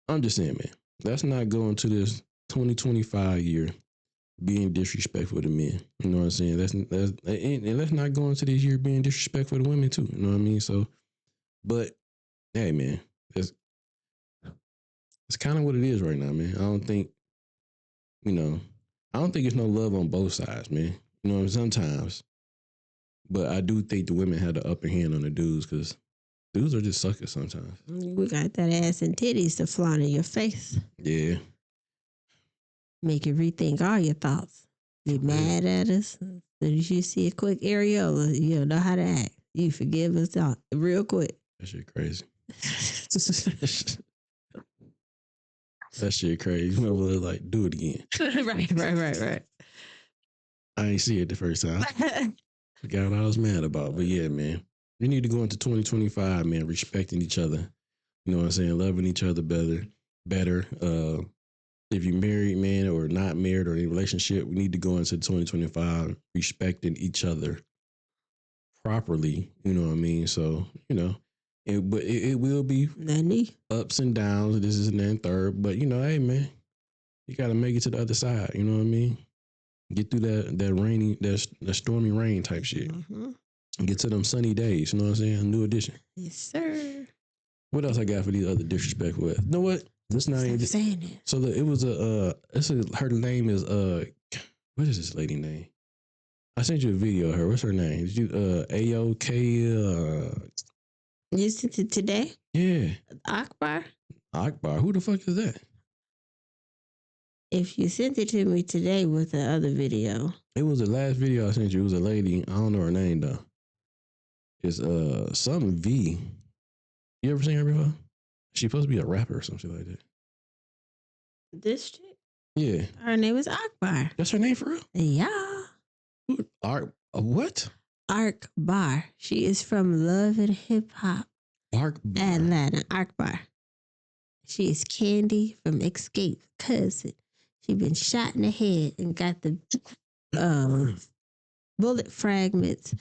I'm just saying, man, let's not go into this 2025 year being disrespectful to men. You know what I'm saying? And let's not go into this year being disrespectful to women too. You know what I mean? So, but hey, man, it's kind of what it is right now, man. I don't think it's no love on both sides, man. You know, sometimes. But I do think the women had the upper hand on the dudes because dudes are just suckers sometimes. We got that ass and titties to flaunt in your face. Yeah. Make you rethink all your thoughts. Be mad at us. Then you see a quick areola, you don't know how to act. You forgive us all real quick. That shit crazy. That shit crazy. You know, like, do it again. Right. I ain't see it the first time. Forgot what I was mad about. But yeah, man. We need to go into 2025, man, respecting each other. You know what I'm saying? Loving each other better. If you're married, man, or not married or in a relationship, we need to go into 2025 respecting each other properly. You know what I mean? So, but it will be ups and downs. This is and then third. But, hey, man, you got to make it to the other side. You know what I mean? Get through that stormy rain type shit. Mm-hmm. Get to them sunny days. You know what I'm saying? New edition. Yes, sir. What else I got for these other disrespectful? You know what? This not even saying it. So it was her name is what is this lady name? I sent you a video of her. What's her name? Did you AOK? You sent it today? Yeah. Akbar. Who the fuck is that? If you sent it to me today with the other video. It was the last video I sent you. It was a lady. I don't know her name though. It's some V. You ever seen her before? She's supposed to be a rapper or something like that. This chick? Yeah. Her name is Akbar. That's her name for real? Yeah. What? Akbar. She is from Love and Hip Hop. Atlanta. Akbar. She is Candy from Escape cousin. She been shot in the head and got the bullet fragments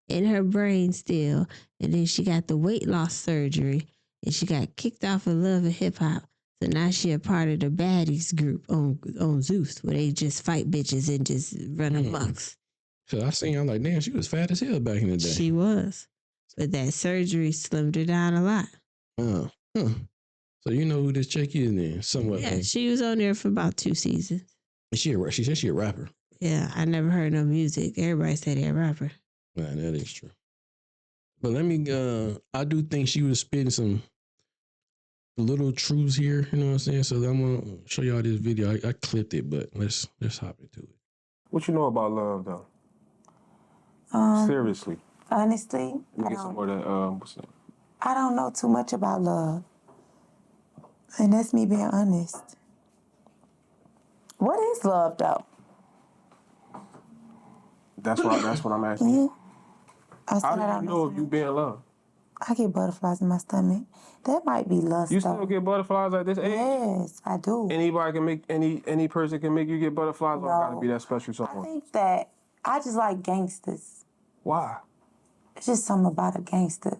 in her brain still. And then she got the weight loss surgery. And she got kicked off of Love and Hip Hop. So now she a part of the baddies group on Zeus, where they just fight bitches and just run amok. So I seen her, I'm like, damn, she was fat as hell back in the day. She was. But that surgery slimmed her down a lot. Oh, huh. So you know who this chick is then? Somewhat. Yeah, she was on there for about 2 seasons. She said she a rapper. Yeah, I never heard no music. Everybody said they're a rapper. Nah, that is true. But let me, I do think she was spitting some little truths here, you know what I'm saying? So I'm going to show y'all this video. I clipped it, but let's hop into it. What you know about love, though? Seriously. Honestly, Let me get some more of that, what's that? I don't know too much about love. And that's me being honest. What is love, though? That's what I'm asking you. I said How do I you don't know if you being loved? I get butterflies in my stomach. That might be lust, You though. still get butterflies at this age? Yes, I do. Anybody can make any person can make you get butterflies, or gotta No. be that special I someone? think that I just like gangsters. Why? It's just something about a gangster.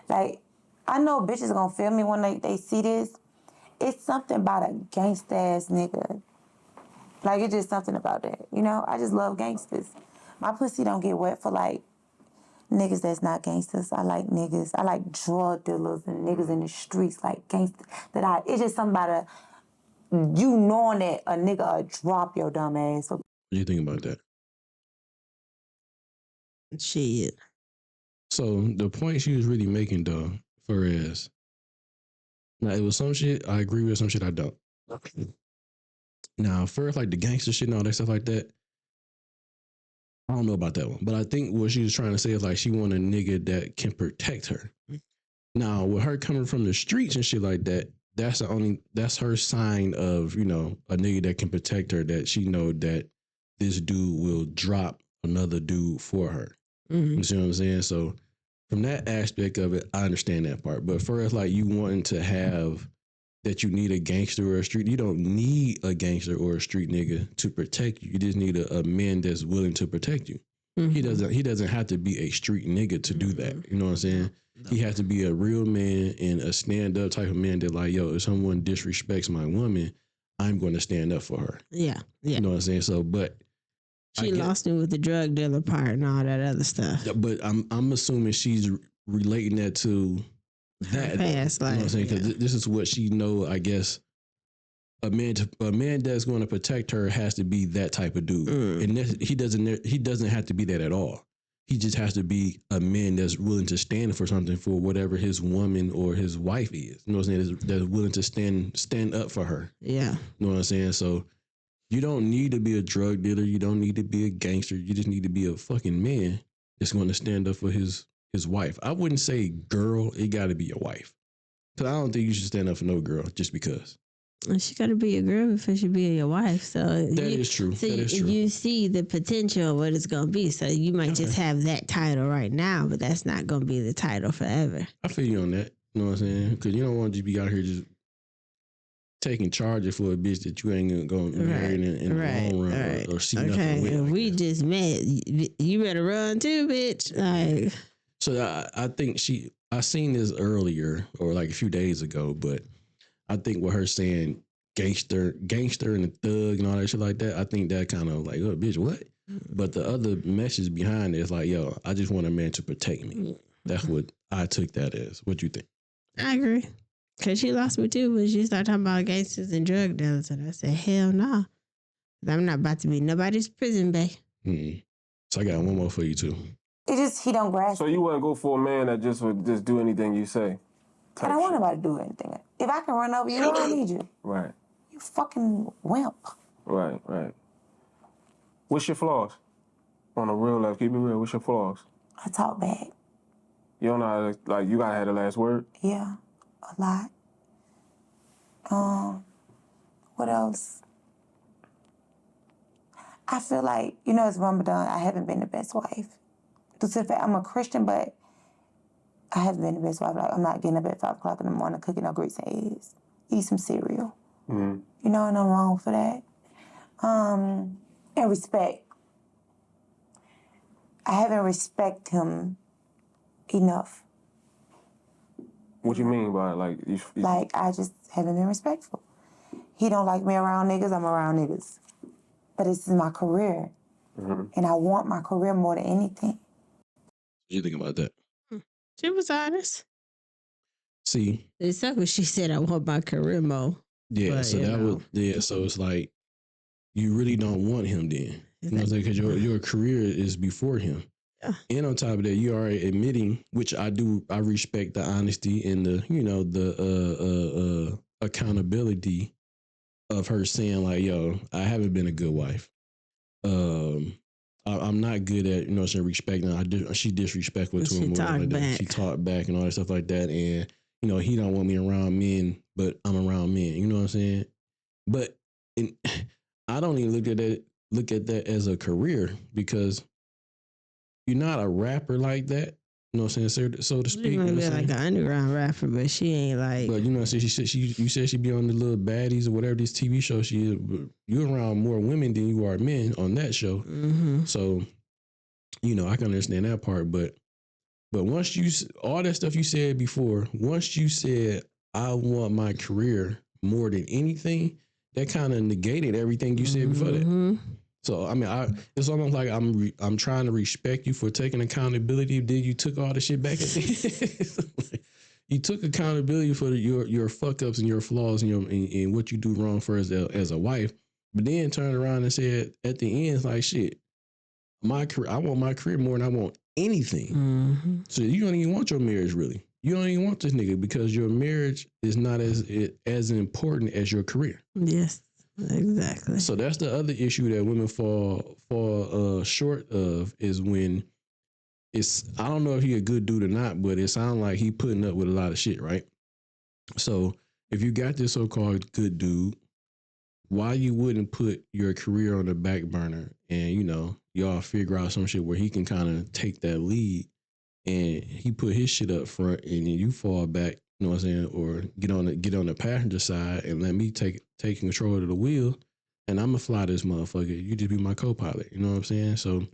Like, I know bitches gonna feel me when they see this. It's something about a gangster ass nigga. Like, it's just something about that. You know, I just love gangsters. My pussy don't get wet for like niggas that's not gangsters. I like niggas. I like drug dealers and niggas in the streets, like gangsters. It's just something about you knowing that a nigga will drop your dumb ass. What do you think about that? Shit. So the point she was really making, though, for is now it was some shit I agree with, some shit I don't. Now, first, like the gangster shit and all that stuff like that, I don't know about that one. But I think what she was trying to say is like she want a nigga that can protect her. Now, with her coming from the streets and shit like that, that's her sign of, you know, a nigga that can protect her, that she know that this dude will drop another dude for her. Mm-hmm. You see what I'm saying? So from that aspect of it, I understand that part. But first, like you wanting to have that you need a gangster or a street, you don't need a gangster or a street nigga to protect you. You just need a man that's willing to protect you. Mm-hmm. He doesn't have to be a street nigga to do that. You know what I'm saying? No. He has to be a real man and a stand up type of man that like, yo, if someone disrespects my woman, I'm going to stand up for her. Yeah. You know what I'm saying? So, but she lost him with the drug dealer part and all that other stuff. But I'm assuming she's relating that to that. Past life. You know what I'm saying? Because this is what she know, I guess. A man that's going to protect her has to be that type of dude, and he doesn't have to be that at all. He just has to be a man that's willing to stand for something, for whatever his woman or his wife is. You know what I'm saying? That's willing to stand up for her. Yeah. You know what I'm saying? So you don't need to be a drug dealer. You don't need to be a gangster. You just need to be a fucking man that's going to stand up for his wife. I wouldn't say girl. It got to be your wife. Because I don't think you should stand up for no girl just because. She got to be a girl before she be your wife. So that is true. So that is true. You see the potential of what it's going to be. So you might just have that title right now, but that's not going to be the title forever. I feel you on that. You know what I'm saying? Because you don't want to just be out here just taking charges for a bitch that you ain't going to marry in the long run or see nothing with. Okay, we just met. You better run too, bitch. Like. So I think I seen this earlier or like a few days ago, but I think with her saying gangster and a thug and all that shit like that, I think that kind of like, oh, bitch, what? But the other message behind it is like, yo, I just want a man to protect me. That's what I took that as. What you think? I agree. Because she lost me too when she started talking about gangsters and drug dealers. And I said, hell no. I'm not about to be nobody's prison bae. Mm-hmm. So I got one more for you too. He don't grasp. So you wouldn't go for a man that just would just do anything you say? I don't want nobody to do anything. If I can run over you, I don't need you. Right. You fucking wimp. Right. What's your flaws? On a real life, keep it real. What's your flaws? I talk bad. You don't know how to, like, you gotta have the last word? Yeah, a lot. What else? I feel like, it's Ramadan. I haven't been the best wife. Due to the fact I'm a Christian, but I haven't been the best wife. Like, I'm not getting up at 5 o'clock in the morning cooking no grits and eggs. Eat some cereal. Mm-hmm. And I'm wrong for that. And respect. I haven't respected him enough. What you mean by it? Like, Like, I just haven't been respectful. He don't like me around niggas, I'm around niggas. But this is my career. Mm-hmm. And I want my career more than anything. What do you think about that? She was honest. See, it's not what she said. I want my career more. Yeah, but, so that was So it's like you really don't want him then. You know what I'm saying? Because your career is before him. Yeah. And on top of that, you are admitting, which I respect the honesty and the the accountability of her saying like, yo, I haven't been a good wife. I'm not good at, you know, saying respecting. She disrespectful to him. She talked back and all that stuff like that. And, you know, he don't want me around men, but I'm around men. You know what I'm saying? But I don't even look at that as a career, because you're not a rapper like that. You know what I'm saying, so to speak. She might you know be like an underground rapper, but she ain't like. But you know, you said she be on the little baddies or whatever this TV show she is. But you're around more women than you are men on that show. Mm-hmm. So, you know, I can understand that part. But once all that stuff you said before, once you said I want my career more than anything, that kind of negated everything you said before that. So I mean, it's almost like I'm trying to respect you for taking accountability. Then you took all the shit back at the You took accountability for your fuck ups and your flaws and what you do wrong for as a wife, but then turned around and said at the end, it's like, shit, my career, I want my career more than I want anything. So you don't even want your marriage, really. You don't even want this nigga, because your marriage is not as important as your career. Yes. Exactly. So that's the other issue that women fall short of, is when I don't know if he a good dude or not, but it sounds like he putting up with a lot of shit, right? So if you got this so-called good dude, why you wouldn't put your career on the back burner and, you know, y'all figure out some shit where he can kind of take that lead and he put his shit up front and then you fall back, you know what I'm saying, or get on the passenger side and let me take control of the wheel, and I'm gonna fly this motherfucker. You just be my co-pilot. You know what I'm saying? So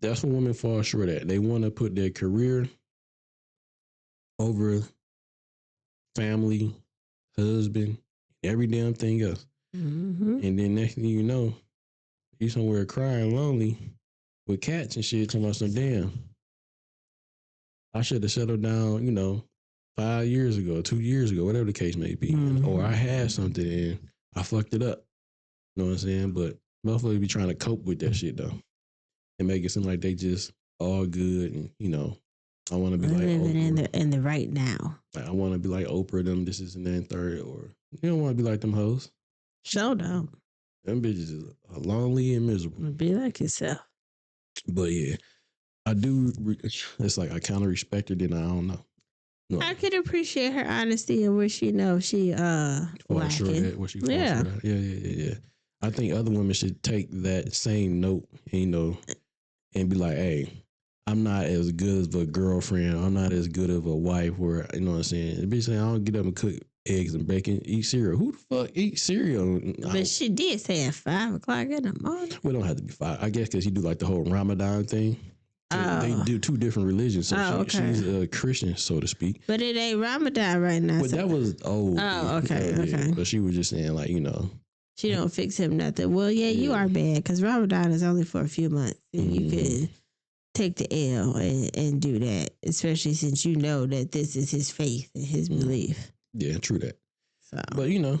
that's what women fall short at. They want to put their career over family, husband, every damn thing else. And then next thing you know, you somewhere crying lonely with cats and shit, talking about some damn, I should have settled down, you know, 5 years ago, 2 years ago, whatever the case may be. Or I had something and I fucked it up. You know what I'm saying? But motherfuckers be trying to cope with that shit though. And make it seem like they just all good and, you know, I want to be like Oprah. in the right now. Like, I want to be like Oprah, them, this is and then third, or you don't want to be like them hoes. Show don't. Them bitches is lonely and miserable. Be like yourself. But yeah, I do. It's like I kind of respect her, then I don't know. No. I could appreciate her honesty and where she knows she lacking. Sure yeah. I think other women should take that same note, you know, and be like, hey, I'm not as good of a girlfriend. I'm not as good of a wife where, you know what I'm saying? The bitch saying, I don't get up and cook eggs and bacon, eat cereal. Who the fuck eat cereal? But she did say at 5 o'clock in the morning. Well, it don't have to be 5. I guess because you do like the whole Ramadan thing. They do 2 different religions. So she's a Christian, so to speak. But it ain't Ramadan right now. But that was old. Oh, okay. But she was just saying, like, you know. She don't fix him nothing. Well, yeah, you are bad because Ramadan is only for a few months. And you could take the L and do that, especially since you know that this is his faith and his belief. Yeah, true that. So. But, you know,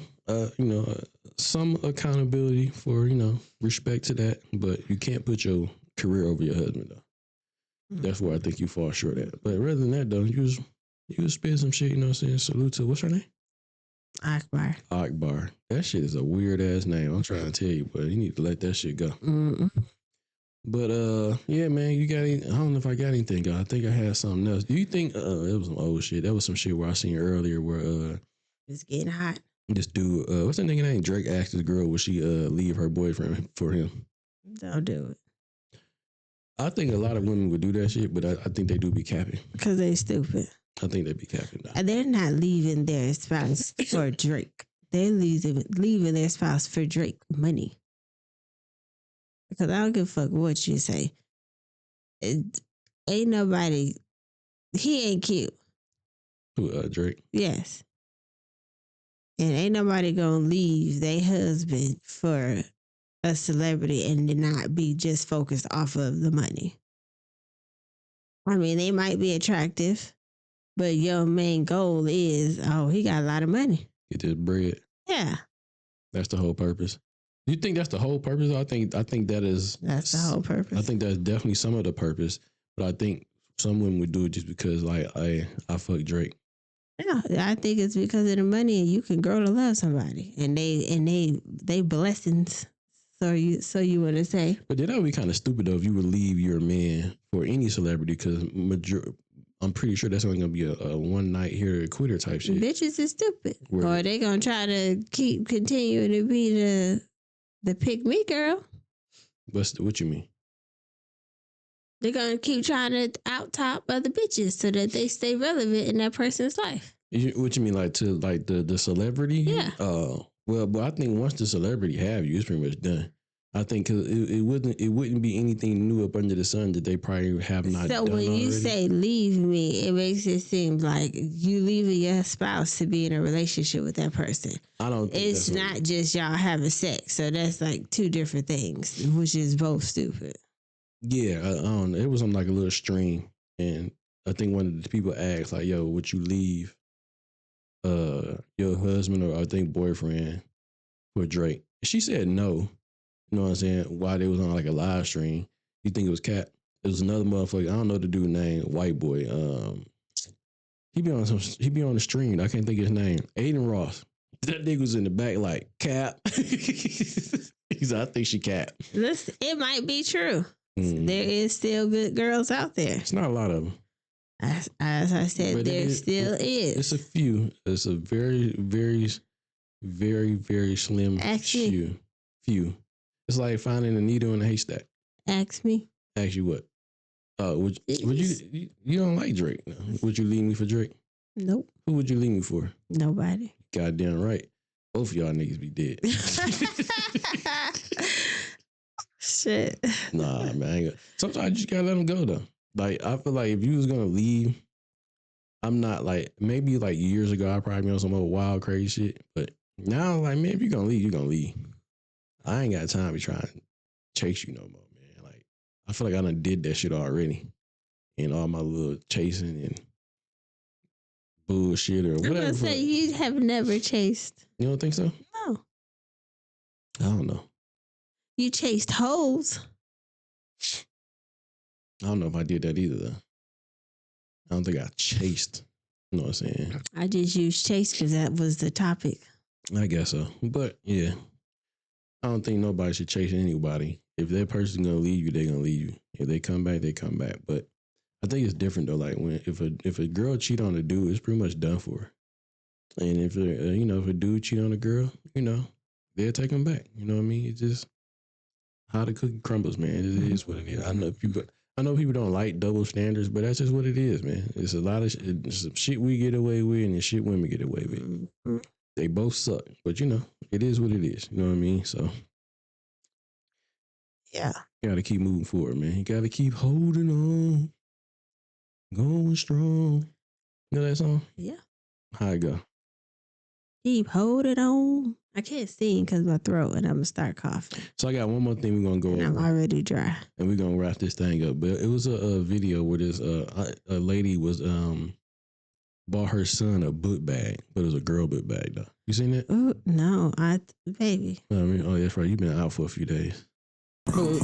some accountability for, you know, respect to that. But you can't put your career over your husband, though. That's where I think you fall short at. But rather than that, though, you spit some shit, you know what I'm saying? Salute to, what's her name? Akbar. That shit is a weird ass name. I'm trying to tell you, but you need to let that shit go. But yeah, man, you got any, I don't know if I got anything. I think I had something else. Do you think it was some old shit? That was some shit where I seen earlier where it's getting hot. This dude, what's that nigga name? Drake asked his girl would she leave her boyfriend for him. Don't do it. I think a lot of women would do that shit, but I think they do be capping. Because they stupid. I think they be capping though. They're not leaving their spouse for Drake. They're leaving their spouse for Drake money. Because I don't give a fuck what you say. Ain't nobody, he ain't cute. Who, Drake? Yes. And ain't nobody gonna leave their husband for a celebrity and not be just focused off of the money. I mean, they might be attractive, but your main goal is, he got a lot of money. Get this bread. Yeah. That's the whole purpose. You think that's the whole purpose? I think that's the whole purpose. I think that's definitely some of the purpose, but I think some women would do it just because, like, I fuck Drake. Yeah, I think it's because of the money, and you can grow to love somebody, and they blessings. So you want to say? But that would be kind of stupid though if you would leave your man for any celebrity, because I'm pretty sure that's only gonna be a one night here quitter type shit. Bitches is stupid, Where- or they gonna try to keep continuing to be the pick me girl. What you mean? They're gonna keep trying to out top other bitches so that they stay relevant in that person's life. What you mean, like the celebrity? Yeah. Oh, well, but I think once the celebrity have you, it's pretty much done. I think 'cause it wouldn't be anything new up under the sun that they probably have not So done when you already. say leave me, it makes it seem like you leaving your spouse to be in a relationship with that person. I don't think It's that's not just y'all having sex. So that's like two different things, which is both stupid. Yeah, I don't know. It was on like a little stream, and I think one of the people asked like, "Yo, would you leave your husband or I think boyfriend for Drake?" She said no. You know what I'm saying? While they was on like a live stream, you think it was Cat? It was another motherfucker. I don't know the dude name. White boy. He be on the stream. I can't think of his name. Aiden Ross. That nigga was in the back like Cap. He's like, I think she Cap. Listen, it might be true. Mm. There is still good girls out there. It's not a lot of them. As I said, But there still is. It's a few. It's a very, very, very, very slim Actually- few. It's like finding a needle in a haystack. Ask me. Ask you what? Would you don't like Drake? No. Would you leave me for Drake? Nope. Who would you leave me for? Nobody. Goddamn right. Both of y'all niggas be dead. Shit. Nah, man. I ain't gonna. Sometimes you just gotta let them go though. Like I feel like if you was gonna leave, I'm not like maybe like years ago I probably been on some other wild crazy shit. But now like man, if you're gonna leave, you're gonna leave. I ain't got time to try and chase you no more, man. Like I feel like I done did that shit already. And all my little chasing and bullshit or I'm whatever. gonna say you have never chased. You don't think so? No. I don't know. You chased hoes. I don't know if I did that either though. I don't think I chased. You know what I'm saying? I just used chase because that was the topic. I guess so. But yeah. I don't think nobody should chase anybody. If that person gonna leave you, they gonna leave you. If they come back, they come back. But I think it's different though. Like when if a girl cheat on a dude, it's pretty much done for her. And if if a dude cheat on a girl, they'll take him back. You know what I mean? It's just how the cookie crumbles, man. It is what it is. I know people don't like double standards, but that's just what it is, man. It's a lot of it's some shit we get away with and the shit women get away with. Mm-hmm. They both suck, but it is what it is. You know what I mean? So Yeah. you gotta keep moving forward, man. You gotta keep holding on, going strong. You know that song? Yeah. How it go? Keep holding on. I can't sing because my throat and I'm gonna start coughing. So I got one more thing we're gonna go And I'm over, already dry. and we're gonna wrap this thing up. But it was a video where this a lady was bought her son a book bag, but it was a girl book bag though. You seen that? Ooh, no, baby. I mean, oh that's right. You've been out for a few days. Look.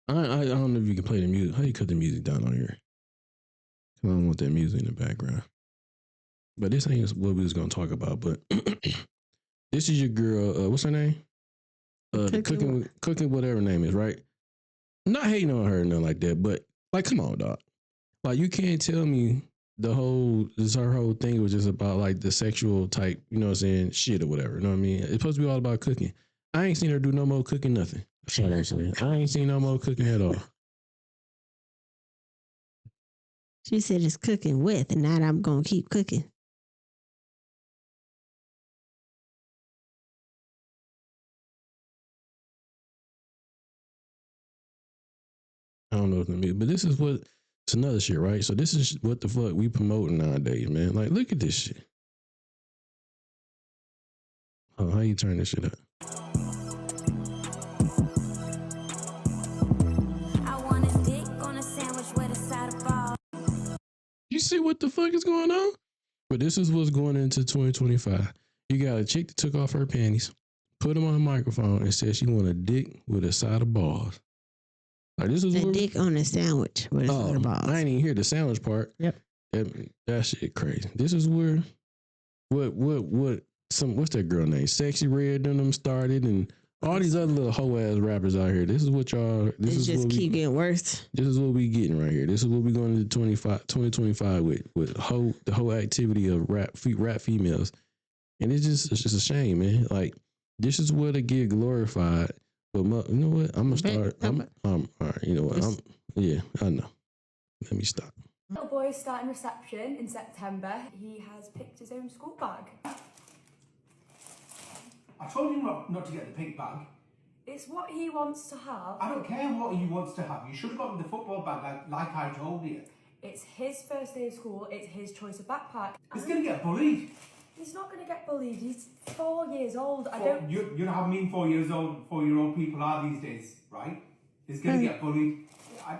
I don't know if you can play the music. How do you cut the music down on here? I don't want that music in the background. But this ain't what we was gonna talk about. But this is your girl. What's her name? The cooking whatever her name is, right? I'm not hating on her or nothing like that. But like, come on, dog. Like, you can't tell me her whole thing was just about like the sexual type, you know what I'm saying, shit or whatever. You know what I mean? It's supposed to be all about cooking. I ain't seen her do no more cooking, nothing. I ain't seen no more cooking at all. She said it's cooking with, and now I'm gonna keep cooking. I don't know what to mean, but this is what it's another shit, right? So this is what the fuck we promoting nowadays, man. Like, look at this shit. Oh, how you turn this shit up? You see what the fuck is going on? But this is what's going into 2025. You got a chick that took off her panties, put them on a microphone, and said she want a dick with a side of balls. Like, this is a dick on a sandwich with a side of balls. I ain't even hear the sandwich part. Yep. That shit crazy. This is where what's that girl name? Sexy Red and them started, and All these other little hoe ass rappers out here. This is what y'all. This is just what keep getting worse. This is what we getting right here. This is what we going into 2025 with the whole activity of rap females, and it's just a shame, man. Like this is where they get glorified. But you know what? I'm gonna start. All right. You know what? I know. Let me stop. Little boy is starting reception in September. He has picked his own school bag. I told you not to get the pink bag. It's what he wants to have. I don't care what he wants to have. You should have gotten the football bag like I told you. It's his first day of school. It's his choice of backpack. He's going to get bullied. He's not going to get bullied. He's 4 years old. You know how mean 4-year-old people are these days, right? He's going to get bullied.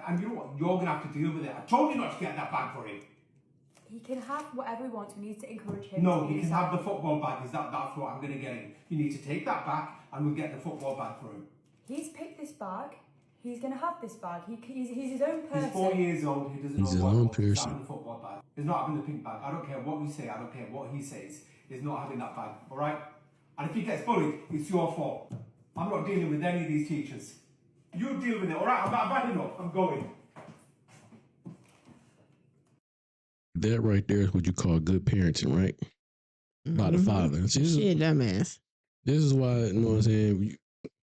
And you know what? You're going to have to deal with it. I told you not to get that bag for him. He can have whatever he wants. We need to encourage him. No, he can have the football bag. That's what I'm going to get him. You need to take that back and we'll get the football bag for him. He's picked this bag. He's going to have this bag. He's his own person. He's 4 years old. He doesn't He's know his own what's person. having the football bag. He's not having the pink bag. I don't care what we say. I don't care what he says. He's not having that bag. All right? And if he gets bullied, it's your fault. I'm not dealing with any of these teachers. You deal with it. All right? I'm bad enough. I'm going. That right there is what you call good parenting, right? By the father. Shit, dumbass. This is why, you know what I'm saying,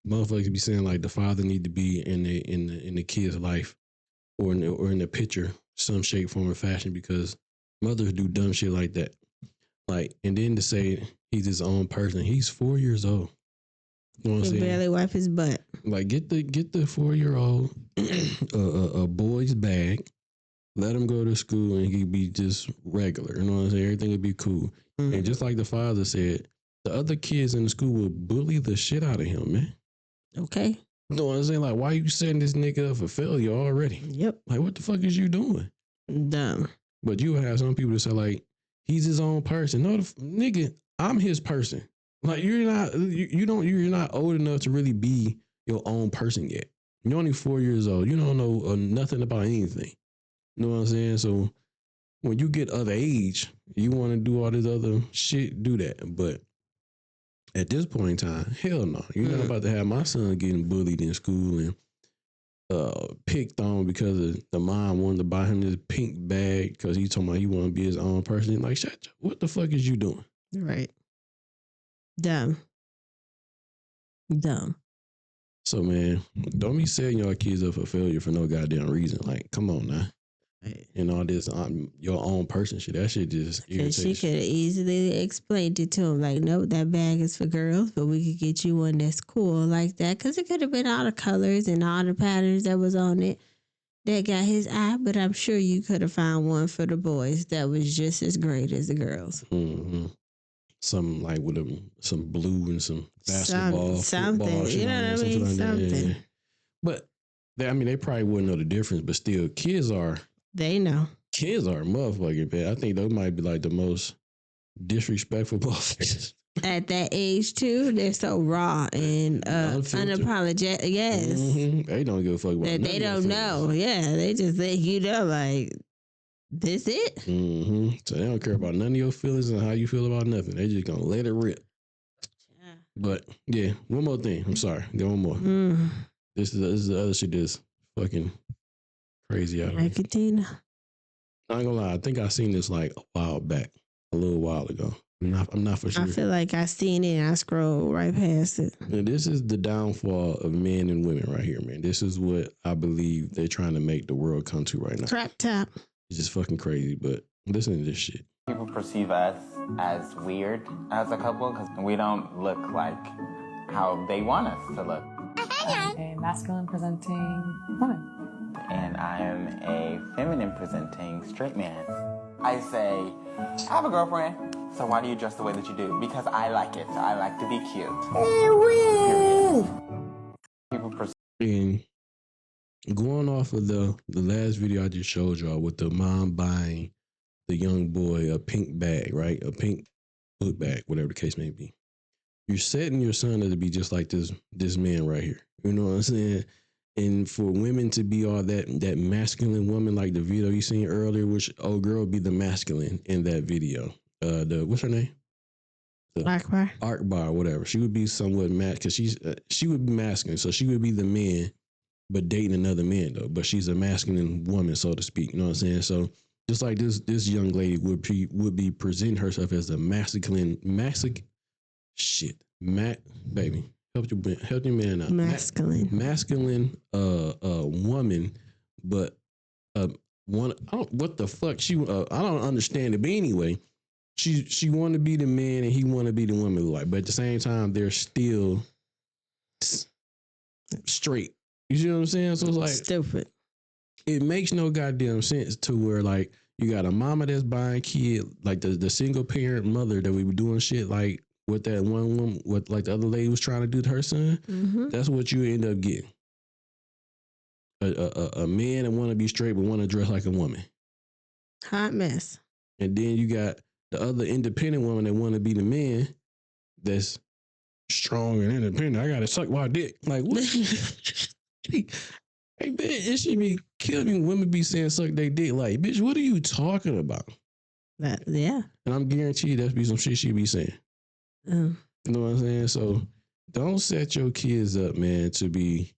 motherfuckers be saying like the father need to be in the kid's life or in the picture, some shape, form, or fashion, because mothers do dumb shit like that. Like, and then to say he's his own person, he's 4 years old. You know what I'm saying? Barely wipe his butt. Like, get the 4-year-old a boy's bag. Let him go to school and he could be just regular. You know what I'm saying? Everything would be cool. Mm-hmm. And just like the father said, the other kids in the school will bully the shit out of him, man. Okay. You know what I'm saying? Like, why you setting this nigga up for failure already? Yep. Like, what the fuck is you doing? Dumb. But you would have some people that say, like, he's his own person. No, nigga, I'm his person. Like, you're not old enough to really be your own person yet. You're only 4 years old. You don't know nothing about anything. You know what I'm saying? So when you get of age, you want to do all this other shit, do that. But at this point in time, hell no. You're not about to have my son getting bullied in school and picked on because the mom wanted to buy him this pink bag because he told me he want to be his own person. Like, shut up. What the fuck is you doing? Right. Dumb. So, man, don't be setting your kids up for failure for no goddamn reason. Like, come on now. Right. And all this, your own person shit. That shit just irritates. She could have easily explained it to him, like, nope, that bag is for girls, but we could get you one that's cool like that, because it could have been all the colors and all the patterns that was on it that got his eye. But I'm sure you could have found one for the boys that was just as great as the girls. Mm-hmm. Some like with some blue and some basketball, something. Football, you know what I mean? Like something. Yeah. But they probably wouldn't know the difference. But still, They know. Kids are motherfucking bad. I think those might be like the most disrespectful motherfuckers. At that age too, they're so raw and unapologetic. Yes, They don't give a fuck about that. They don't know. Yeah, they just let you know, like, this it. So they don't care about none of your feelings and how you feel about nothing. They just gonna let it rip. Yeah. But yeah, one more thing. I'm sorry. There one more. This is the other shit that's fucking crazy out here. Continue. I ain't gonna lie. I think I seen this like a little while ago. I'm not for sure. I feel like I seen it and I scrolled right past it. And this is the downfall of men and women right here, man. This is what I believe they're trying to make the world come to right now. Crap top. It's just fucking crazy, but listen to this shit. People perceive us as weird as a couple because we don't look like how they want us to look. I'm a masculine presenting woman. And I am a feminine presenting straight man. I say, I have a girlfriend, so why do you dress the way that you do? Because I like it. I like to be cute. People perceive. And going off of the last video I just showed y'all with the mom buying the young boy a pink bag, right? A pink book bag, whatever the case may be. You're setting your son up to be just like this man right here. You know what I'm saying? And for women to be all that masculine woman, like the video you seen earlier, which old girl be the masculine in that video. What's her name? Akbar, whatever. She would be somewhat mad because she would be masculine, so she would be the man, but dating another man though. But she's a masculine woman, so to speak. You know what I'm saying? So just like this young lady would be presenting herself as a masculine, baby. Help your man out. Masculine woman, but what the fuck I don't understand it. But anyway, she want to be the man and he want to be the woman, like, but at the same time they're still straight. You see what I'm saying? So it's like stupid. It makes no goddamn sense to where like you got a mama that's buying kid, like the single parent mother that we were doing shit like what that one woman, what like the other lady was trying to do to her son. Mm-hmm. That's what you end up getting. A man that want to be straight but want to dress like a woman. Hot mess. And then you got the other independent woman that want to be the man that's strong and independent. I gotta suck my dick. Like what? Hey man, it should be killing me when women be saying suck their dick. Like, bitch, what are you talking about? Yeah. And I'm guaranteed that's be some shit she be saying. You know what I'm saying? So don't set your kids up, man, to be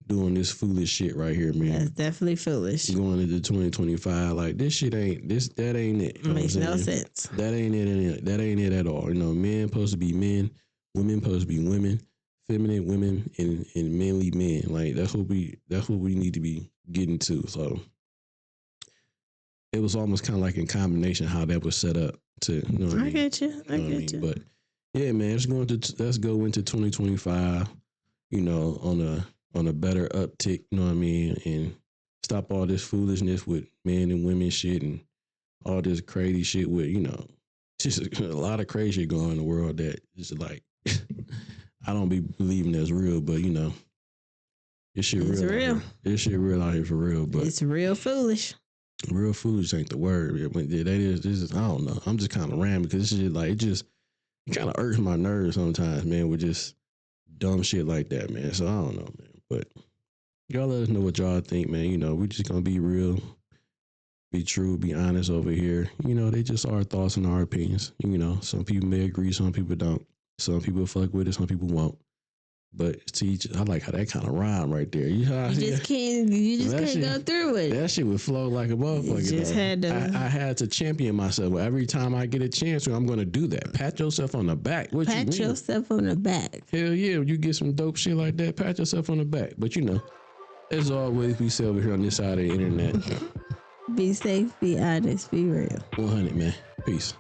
doing this foolish shit right here, man. That's definitely foolish. Going into 2025, like this shit that ain't it. Makes no sense. That ain't it. That ain't it at all. You know, men supposed to be men, women supposed to be women, feminine women, and manly men. Like that's what we need to be getting to. So it was almost kind of like in combination how that was set up to. You know what I mean? Get you. I get you. But yeah, man, let's go into 2025. You know, on a better uptick, you know what I mean? And stop all this foolishness with men and women shit and all this crazy shit with, you know, just a lot of crazy shit going on in the world that is like, I don't be believing that's real, but you know, this shit it's real. This shit real out here for real, but it's real foolish. Real foolish ain't the word. But yeah, this is, I don't know. I'm just kind of rambling because this shit like, it kind of irks my nerves sometimes, man, with just dumb shit like that, man. So I don't know, man. But y'all let us know what y'all think, man. You know, we just gonna be real, be true, be honest over here. You know, they just our thoughts and our opinions. You know, some people may agree, some people don't. Some people fuck with it, some people won't. But see, I like how that kind of rhyme right there. You just can't go through it. That shit would flow like a motherfucker. I had to champion myself. Every time I get a chance, I'm going to do that. Pat yourself on the back. Pat yourself on the back. Hell yeah, you get some dope shit like that, pat yourself on the back. But you know, as always, we say over here on this side of the internet. Be safe, be honest, be real. 100, man. Peace.